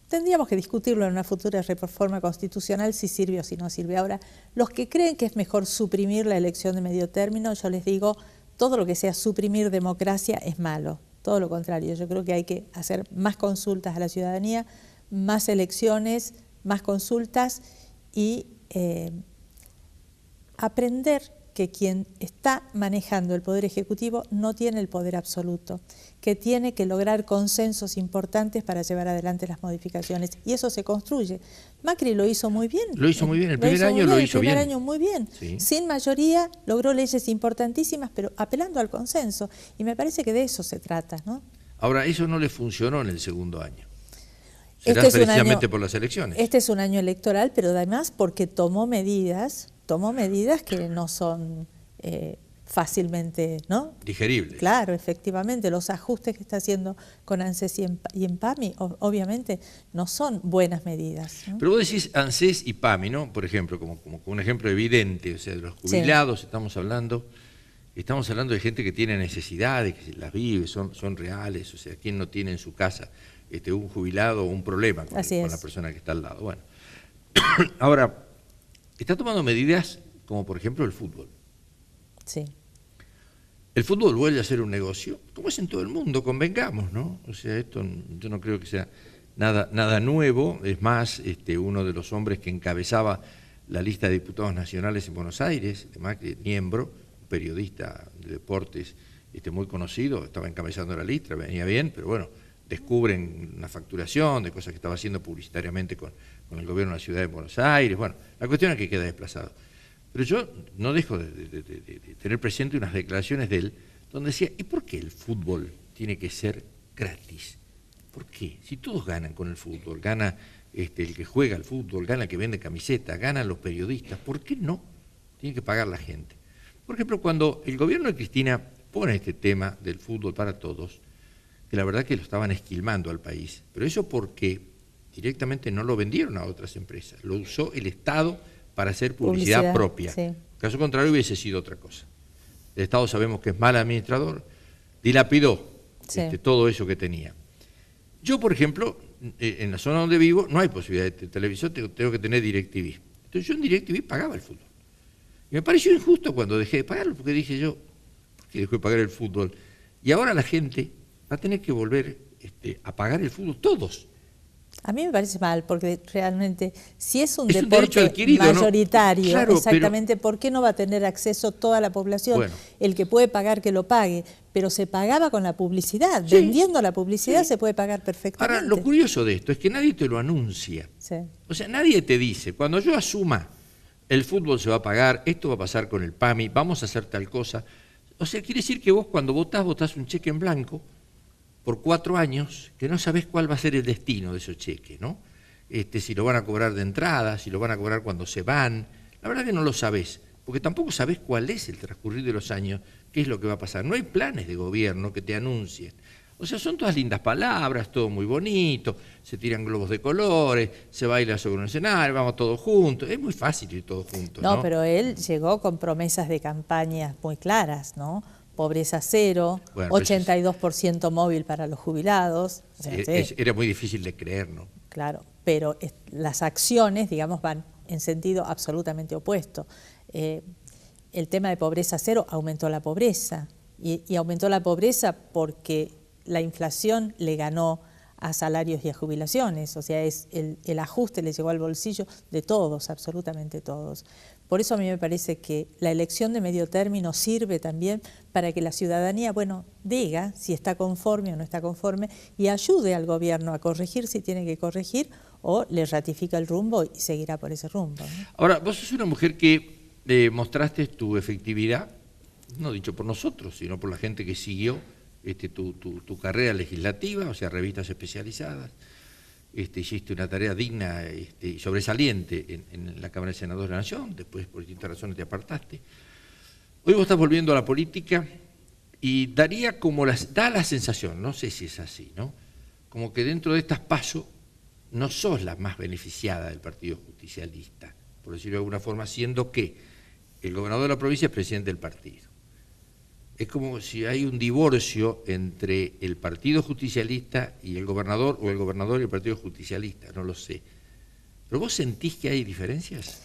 Tendríamos que discutirlo en una futura reforma constitucional si sirve o si no sirve. Ahora, los que creen que es mejor suprimir la elección de medio término, yo les digo, todo lo que sea suprimir democracia es malo. Todo lo contrario, yo creo que hay que hacer más consultas a la ciudadanía, más elecciones, más consultas y aprender que quien está manejando el Poder Ejecutivo no tiene el poder absoluto, que tiene que lograr consensos importantes para llevar adelante las modificaciones, y eso se construye. Macri lo hizo muy bien. Lo hizo muy bien, el primer año lo hizo bien. El primer año muy bien. Sí. Sin mayoría logró leyes importantísimas, pero apelando al consenso, y me parece que de eso se trata, ¿no? Ahora, eso no le funcionó en el segundo año. Será precisamente por las elecciones. Este es un año electoral, pero además porque tomó medidas que no son fácilmente, ¿no? Digeribles. Claro, efectivamente, los ajustes que está haciendo con ANSES y en PAMI, obviamente, no son buenas medidas, ¿no? Pero vos decís ANSES y PAMI, ¿no? Por ejemplo, como un ejemplo evidente, o sea, de los jubilados estamos hablando de gente que tiene necesidades, que las vive, son reales, o sea, ¿quién no tiene en su casa un jubilado o un problema con la persona que está al lado? Bueno, ahora, está tomando medidas como por ejemplo el fútbol. Sí. El fútbol vuelve a ser un negocio, como es en todo el mundo, convengamos, ¿no? O sea, esto yo no creo que sea nada nuevo. Es más, uno de los hombres que encabezaba la lista de diputados nacionales en Buenos Aires, además que Niembro, un periodista de deportes muy conocido, estaba encabezando la lista, venía bien, pero bueno, descubren una facturación de cosas que estaba haciendo publicitariamente con el gobierno de la ciudad de Buenos Aires. Bueno, la cuestión es que queda desplazado. Pero yo no dejo de tener presente unas declaraciones de él donde decía, ¿y por qué el fútbol tiene que ser gratis? ¿Por qué? Si todos ganan con el fútbol, gana el que juega al fútbol, gana el que vende camiseta, ganan los periodistas, ¿por qué no tiene que pagar la gente? Por ejemplo, cuando el gobierno de Cristina pone este tema del fútbol para todos, que la verdad que lo estaban esquilmando al país, pero eso porque directamente no lo vendieron a otras empresas, lo usó el Estado para hacer publicidad propia. Sí. Caso contrario hubiese sido otra cosa. El Estado sabemos que es mal administrador, dilapidó todo eso que tenía. Yo, por ejemplo, en la zona donde vivo no hay posibilidad de televisión, tengo que tener DirecTV. Entonces yo en DirecTV pagaba el fútbol. Y me pareció injusto cuando dejé de pagarlo, porque dije yo, ¿por qué dejé de pagar el fútbol? Y ahora la gente va a tener que volver a pagar el fútbol, todos. A mí me parece mal, porque realmente, si es un deporte adquirido, mayoritario, ¿no? Claro, exactamente, ¿por qué no va a tener acceso toda la población? Bueno. El que puede pagar, que lo pague, pero se pagaba con la publicidad, vendiendo la publicidad se puede pagar perfectamente. Ahora, lo curioso de esto es que nadie te lo anuncia. Sí. O sea, nadie te dice, cuando yo asuma, el fútbol se va a pagar, esto va a pasar con el PAMI, vamos a hacer tal cosa. O sea, quiere decir que vos cuando votás un cheque en blanco, por 4 años, que no sabés cuál va a ser el destino de esos cheques, ¿no? Si lo van a cobrar de entrada, si lo van a cobrar cuando se van. La verdad que no lo sabés, porque tampoco sabés cuál es el transcurrir de los años, qué es lo que va a pasar. No hay planes de gobierno que te anuncien. O sea, son todas lindas palabras, todo muy bonito, se tiran globos de colores, se baila sobre un escenario, vamos todos juntos. Es muy fácil ir todos juntos, ¿no? No, pero él llegó con promesas de campañas muy claras, ¿no? Pobreza cero, bueno, 82% móvil para los jubilados. O sea, era muy difícil de creer, ¿no? Claro, pero las acciones, digamos, van en sentido absolutamente opuesto. El tema de pobreza cero aumentó la pobreza, y aumentó la pobreza porque la inflación le ganó a salarios y a jubilaciones, o sea, el ajuste le llegó al bolsillo de todos, absolutamente todos. Por eso a mí me parece que la elección de medio término sirve también para que la ciudadanía, bueno, diga si está conforme o no está conforme y ayude al gobierno a corregir si tiene que corregir o le ratifica el rumbo y seguirá por ese rumbo, ¿no? Ahora, vos sos una mujer que mostraste tu efectividad, no dicho por nosotros, sino por la gente que siguió tu carrera legislativa, o sea, revistas especializadas. Hiciste una tarea digna y sobresaliente en la Cámara de Senadores de la Nación, después por distintas razones te apartaste. Hoy vos estás volviendo a la política y da la sensación, no sé si es así, ¿no? Como que dentro de estas PASO no sos la más beneficiada del Partido Justicialista, por decirlo de alguna forma, siendo que el gobernador de la provincia es presidente del partido. Es como si hay un divorcio entre el Partido Justicialista y el gobernador, o el gobernador y el Partido Justicialista, no lo sé. ¿Pero vos sentís que hay diferencias?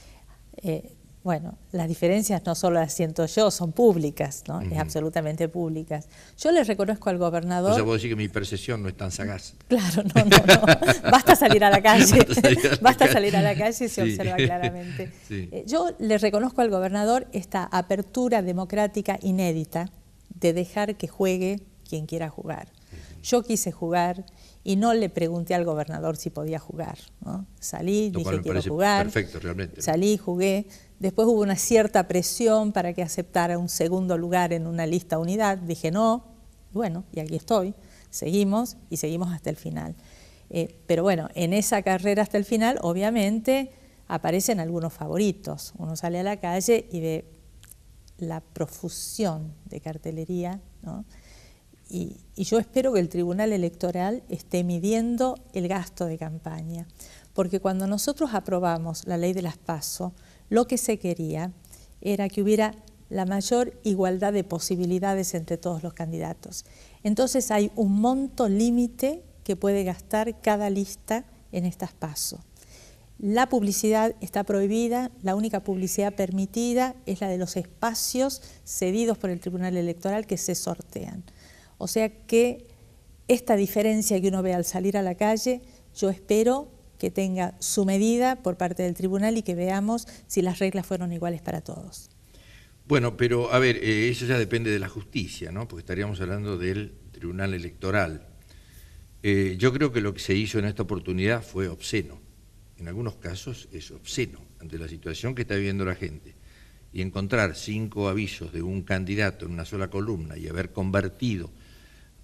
Bueno, las diferencias no solo las siento yo, son públicas, ¿no? Es absolutamente públicas. Yo le reconozco al gobernador... O sea, vos decís que mi percepción no es tan sagaz. Claro, no. Basta salir a la calle. Basta salir a la calle y se observa claramente. Sí. Yo le reconozco al gobernador esta apertura democrática inédita de dejar que juegue quien quiera jugar. Yo quise jugar y no le pregunté al gobernador si podía jugar, ¿no? Salí, dije quiero jugar, perfecto, realmente. Salí, jugué, después hubo una cierta presión para que aceptara un segundo lugar en una lista unidad, dije no, bueno, y aquí estoy, seguimos y seguimos hasta el final. Pero bueno, en esa carrera hasta el final, obviamente, aparecen algunos favoritos. Uno sale a la calle y ve la profusión de cartelería, ¿no? Y yo espero que el Tribunal Electoral esté midiendo el gasto de campaña, porque cuando nosotros aprobamos la ley de las PASO, lo que se quería era que hubiera la mayor igualdad de posibilidades entre todos los candidatos. Entonces hay un monto límite que puede gastar cada lista en estas PASO. La publicidad está prohibida, la única publicidad permitida es la de los espacios cedidos por el Tribunal Electoral que se sortean. O sea que esta diferencia que uno ve al salir a la calle, yo espero que tenga su medida por parte del tribunal y que veamos si las reglas fueron iguales para todos. Bueno, pero a ver, eso ya depende de la justicia, ¿no? Porque estaríamos hablando del Tribunal Electoral. Yo creo que lo que se hizo en esta oportunidad fue obsceno. En algunos casos es obsceno ante la situación que está viviendo la gente. Y encontrar 5 avisos de un candidato en una sola columna y haber convertido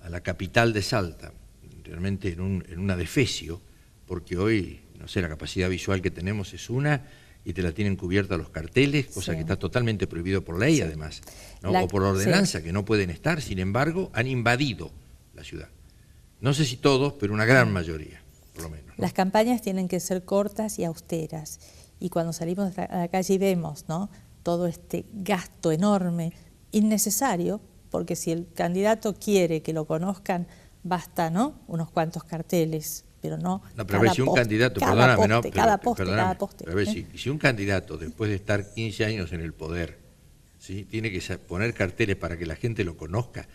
a la capital de Salta realmente en un adefesio, porque hoy, no sé, la capacidad visual que tenemos es una y te la tienen cubierta los carteles, cosa que está totalmente prohibido por ley además, ¿no? O por ordenanza, que no pueden estar, sin embargo, han invadido la ciudad. No sé si todos, pero una gran mayoría, por lo menos, ¿no? Las campañas tienen que ser cortas y austeras, y cuando salimos a la calle y vemos, ¿no?, todo este gasto enorme, innecesario, porque si el candidato quiere que lo conozcan, basta, ¿no?, unos cuantos carteles, pero no. No, pero a ver, si un candidato, perdóname, no, cada poste. A ver, si un candidato, después de estar 15 años en el poder, ¿sí?, tiene que poner carteles para que la gente lo conozca,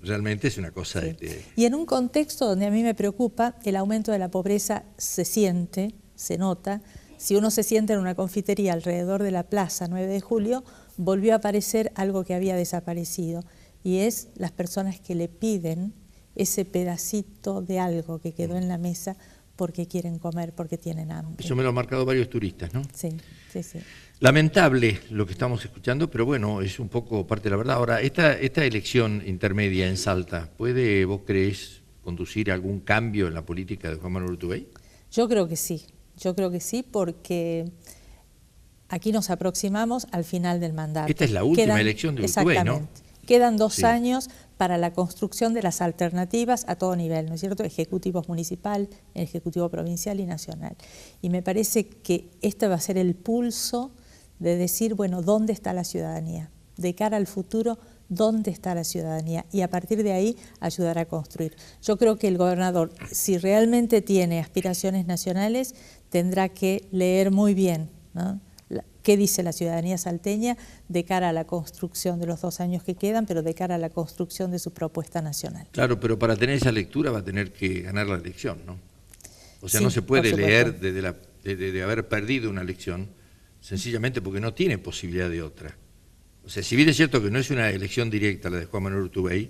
realmente es una cosa Y en un contexto donde a mí me preocupa, el aumento de la pobreza se siente, se nota. Si uno se sienta en una confitería alrededor de la plaza 9 de julio, volvió a aparecer algo que había desaparecido, y es las personas que le piden ese pedacito de algo que quedó en la mesa porque quieren comer, porque tienen hambre. Eso me lo han marcado varios turistas, ¿no? Sí, sí, sí. Lamentable lo que estamos escuchando, pero bueno, es un poco parte de la verdad. Ahora, esta elección intermedia en Salta, ¿puede, vos creés, conducir a algún cambio en la política de Juan Manuel Urtubey? Yo creo que sí, porque aquí nos aproximamos al final del mandato. Esta es la última elección de Urtubey, ¿no? Quedan 2 años para la construcción de las alternativas a todo nivel, ¿no es cierto? Ejecutivo municipal, ejecutivo provincial y nacional. Y me parece que este va a ser el pulso de decir, bueno, ¿dónde está la ciudadanía? De cara al futuro, ¿dónde está la ciudadanía? Y a partir de ahí, ayudar a construir. Yo creo que el gobernador, si realmente tiene aspiraciones nacionales, tendrá que leer muy bien, ¿no?, qué dice la ciudadanía salteña de cara a la construcción de los 2 años que quedan, pero de cara a la construcción de su propuesta nacional. Claro, pero para tener esa lectura va a tener que ganar la elección, ¿no? O sea, no se puede leer de haber perdido una elección sencillamente porque no tiene posibilidad de otra. O sea, si bien es cierto que no es una elección directa la de Juan Manuel Urtubey,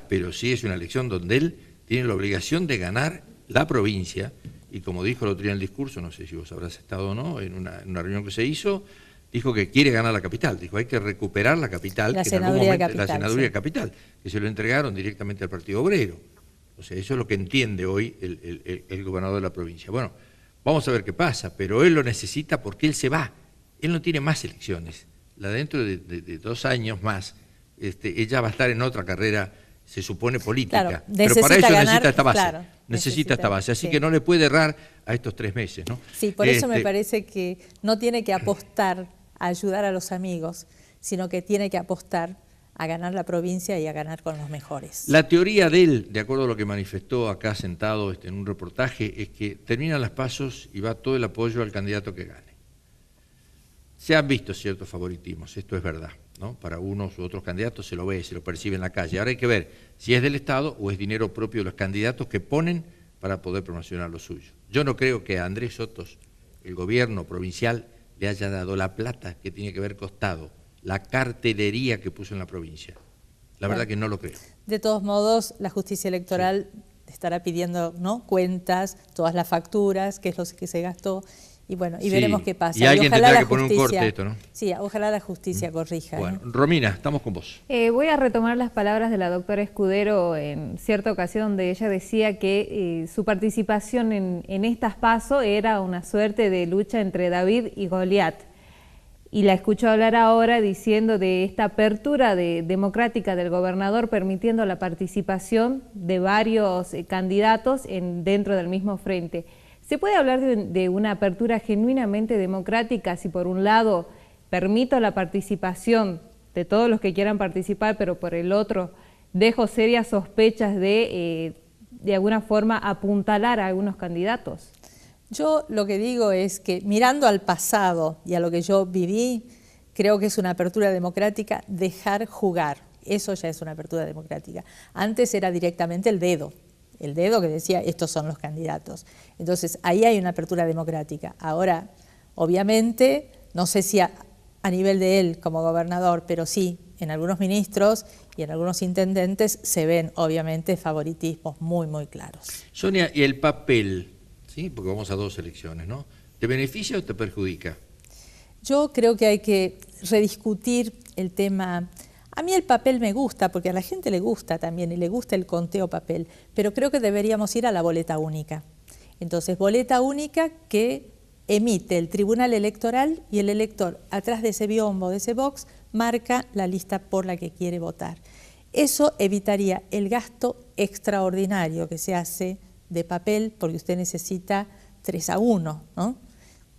pero sí es una elección donde él tiene la obligación de ganar la provincia. Y como dijo el otro día en el discurso, no sé si vos habrás estado o no, en una reunión que se hizo, dijo que quiere ganar la capital. Dijo, hay que recuperar la capital, la senaduría capital, que se lo entregaron directamente al Partido Obrero. O sea, eso es lo que entiende hoy el gobernador de la provincia. Bueno, vamos a ver qué pasa, pero él lo necesita porque él se va. Él no tiene más elecciones. La dentro de 2 años más, ella va a estar en otra carrera, se supone política, claro, pero para eso ganar, necesita esta base, claro, necesita esta base, así que no le puede errar a estos 3 meses, ¿no? Sí, por eso me parece que no tiene que apostar a ayudar a los amigos, sino que tiene que apostar a ganar la provincia y a ganar con los mejores. La teoría de él, de acuerdo a lo que manifestó acá sentado en un reportaje, es que terminan las pasos y va todo el apoyo al candidato que gane. Se han visto ciertos favoritismos, esto es verdad, ¿no? Para unos u otros candidatos se lo ve, se lo percibe en la calle. Ahora hay que ver si es del Estado o es dinero propio de los candidatos que ponen para poder promocionar lo suyo. Yo no creo que a Andrés Sotos, el gobierno provincial, le haya dado la plata que tiene que haber costado la cartelería que puso en la provincia. La verdad que no lo creo. De todos modos, la justicia electoral estará pidiendo, ¿no?, cuentas, todas las facturas, qué es lo que se gastó. Y bueno, y veremos qué pasa. Y alguien tendrá que poner un corte a esto, ¿no? Sí, ojalá la justicia corrija. Bueno, Romina, estamos con vos. Voy a retomar las palabras de la doctora Escudero en cierta ocasión donde ella decía que su participación en estas PASO era una suerte de lucha entre David y Goliat. y la escucho hablar ahora diciendo de esta apertura democrática del gobernador permitiendo la participación de varios candidatos dentro del mismo frente. ¿Se puede hablar de una apertura genuinamente democrática si por un lado permito la participación de todos los que quieran participar, pero por el otro dejo serias sospechas de alguna forma apuntalar a algunos candidatos? Yo lo que digo es que mirando al pasado y a lo que yo viví, creo que es una apertura democrática dejar jugar. Eso ya es una apertura democrática. Antes era directamente el dedo que decía estos son los candidatos. Entonces ahí hay una apertura democrática. Ahora, obviamente, no sé si a nivel de él como gobernador, pero sí en algunos ministros y en algunos intendentes se ven obviamente favoritismos muy, muy claros. Sonia, ¿y el papel? ¿Sí? Porque vamos a 2 elecciones, ¿no? ¿Te beneficia o te perjudica? Yo creo que hay que rediscutir el tema. A mí el papel me gusta, porque a la gente le gusta también, y le gusta el conteo papel, pero creo que deberíamos ir a la boleta única. Entonces, boleta única que emite el Tribunal Electoral y el elector, atrás de ese biombo, de ese box, marca la lista por la que quiere votar. Eso evitaría el gasto extraordinario que se hace de papel, porque usted necesita 3-1, ¿no?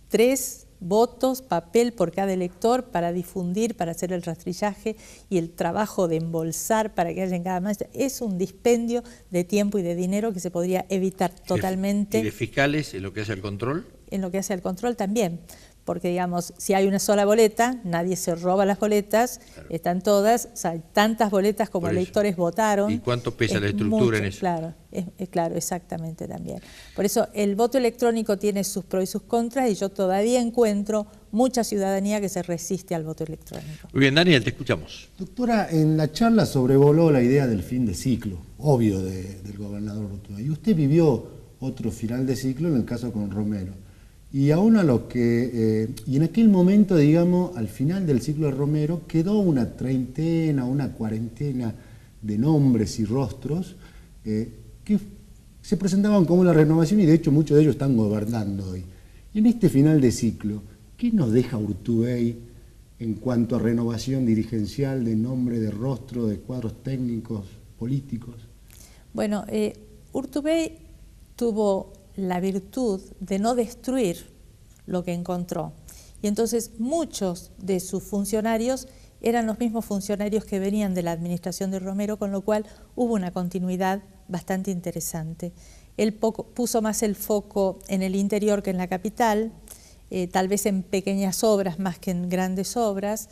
3 votos, papel por cada elector para difundir, para hacer el rastrillaje y el trabajo de embolsar para que haya en cada mesa. Es un dispendio de tiempo y de dinero que se podría evitar totalmente. ¿Y de fiscales en lo que hace el control? En lo que hace el control también. Porque, digamos, si hay una sola boleta, nadie se roba las boletas, claro. Están todas, o sea, hay tantas boletas como electores votaron. ¿Y cuánto pesa la estructura en eso? Claro, claro, exactamente también. Por eso el voto electrónico tiene sus pros y sus contras y yo todavía encuentro mucha ciudadanía que se resiste al voto electrónico. Muy bien, Daniel, te escuchamos. Doctora, en la charla sobrevoló la idea del fin de ciclo, obvio, del gobernador Urtubey. Y usted vivió otro final de ciclo en el caso con Romero. Y aún a lo que, y en aquel momento, digamos, al final del ciclo de Romero, quedó una treintena, una cuarentena de nombres y rostros que se presentaban como una renovación y de hecho muchos de ellos están gobernando hoy. Y en este final de ciclo, ¿qué nos deja Urtubey en cuanto a renovación dirigencial de nombre, de rostro, de cuadros técnicos, políticos? Bueno, Urtubey tuvo la virtud de no destruir lo que encontró. Y entonces muchos de sus funcionarios eran los mismos funcionarios que venían de la administración de Romero, con lo cual hubo una continuidad bastante interesante. Él puso más el foco en el interior que en la capital, tal vez en pequeñas obras más que en grandes obras,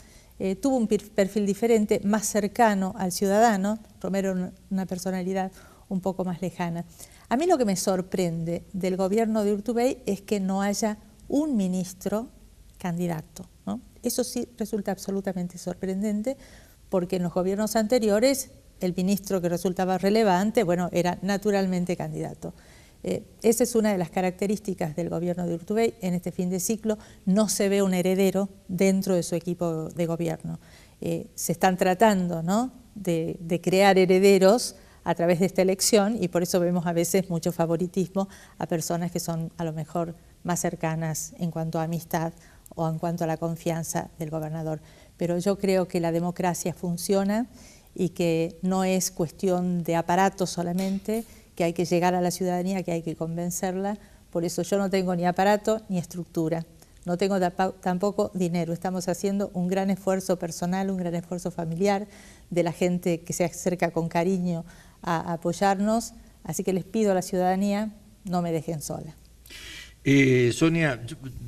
tuvo un perfil diferente, más cercano al ciudadano. Romero era una personalidad un poco más lejana. A mí lo que me sorprende del gobierno de Urtubey es que no haya un ministro candidato, ¿no? Eso sí resulta absolutamente sorprendente, porque en los gobiernos anteriores el ministro que resultaba relevante, bueno, era naturalmente candidato. Esa es una de las características del gobierno de Urtubey. En este fin de ciclo no se ve un heredero dentro de su equipo de gobierno. Se están tratando, ¿no?, de crear herederos a través de esta elección y por eso vemos a veces mucho favoritismo a personas que son a lo mejor más cercanas en cuanto a amistad o en cuanto a la confianza del gobernador. Pero yo creo que la democracia funciona y que no es cuestión de aparato solamente, que hay que llegar a la ciudadanía, que hay que convencerla. Por eso yo no tengo ni aparato ni estructura, no tengo tampoco dinero. Estamos haciendo un gran esfuerzo personal, un gran esfuerzo familiar de la gente que se acerca con cariño a apoyarnos, así que les pido a la ciudadanía, no me dejen sola. Sonia,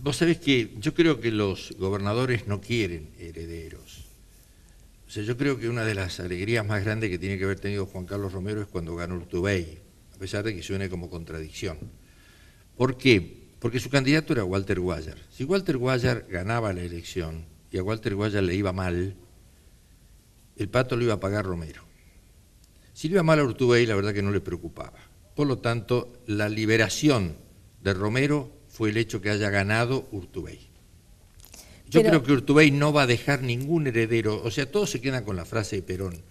vos sabés que yo creo que los gobernadores no quieren herederos. O sea, yo creo que una de las alegrías más grandes que tiene que haber tenido Juan Carlos Romero es cuando ganó Urtubey, a pesar de que suene como contradicción. ¿Por qué? Porque su candidato era Walter Guayar. Si Walter Guayar ganaba la elección y a Walter Guayar le iba mal, el pato lo iba a pagar Romero. Si le iba mal a Urtubey, la verdad que no le preocupaba. Por lo tanto, la liberación de Romero fue el hecho que haya ganado Urtubey. Yo creo que Urtubey no va a dejar ningún heredero, o sea, todos se quedan con la frase de Perón.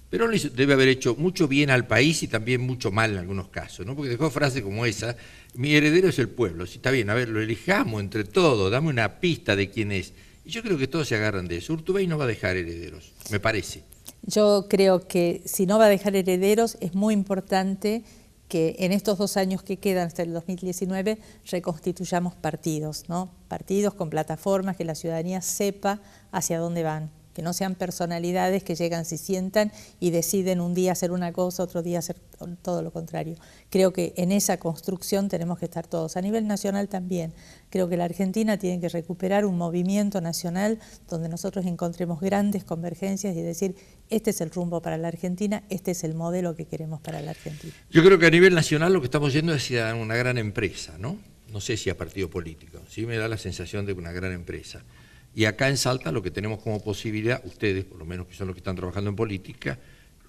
Perón debe haber hecho mucho bien al país y también mucho mal en algunos casos, ¿no? Porque dejó frases como esa: mi heredero es el pueblo. Si está bien, a ver, lo elijamos entre todos, dame una pista de quién es. Y yo creo que todos se agarran de eso. Urtubey no va a dejar herederos, me parece. Yo creo que si no va a dejar herederos, es muy importante que en estos 2 años que quedan hasta el 2019 reconstituyamos partidos, ¿no? Partidos con plataformas, que la ciudadanía sepa hacia dónde van, que no sean personalidades que llegan, se sientan y deciden un día hacer una cosa, otro día hacer todo lo contrario. Creo que en esa construcción tenemos que estar todos. A nivel nacional también. Creo que la Argentina tiene que recuperar un movimiento nacional donde nosotros encontremos grandes convergencias y decir, este es el rumbo para la Argentina, este es el modelo que queremos para la Argentina. Yo creo que a nivel nacional lo que estamos yendo es hacia una gran empresa, ¿no? No sé si a partido político, sí me da la sensación de una gran empresa. Y acá en Salta lo que tenemos como posibilidad, ustedes por lo menos que son los que están trabajando en política,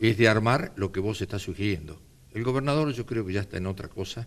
es de armar lo que vos estás sugiriendo. El gobernador yo creo que ya está en otra cosa,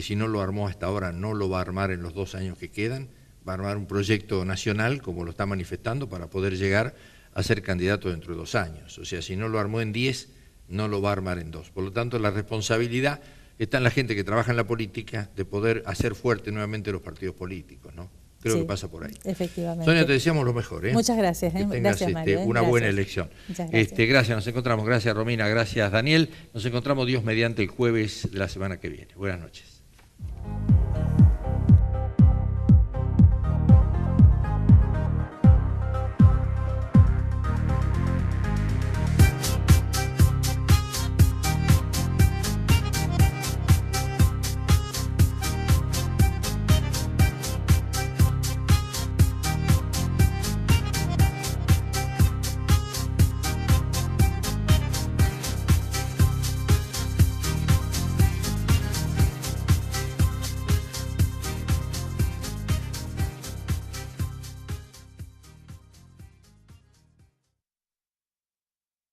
si no lo armó hasta ahora no lo va a armar en los 2 años que quedan, va a armar un proyecto nacional como lo está manifestando para poder llegar a ser candidato dentro de 2 años. O sea, si no lo armó en 10, no lo va a armar en 2. Por lo tanto, la responsabilidad está en la gente que trabaja en la política de poder hacer fuerte nuevamente los partidos políticos, ¿no? Creo que pasa por ahí. Efectivamente. Sonia, te deseamos lo mejor. Muchas gracias. Que tengas gracias, Mario, una buena elección. Gracias, nos encontramos. Gracias, Romina. Gracias, Daniel. Nos encontramos Dios mediante el jueves de la semana que viene. Buenas noches.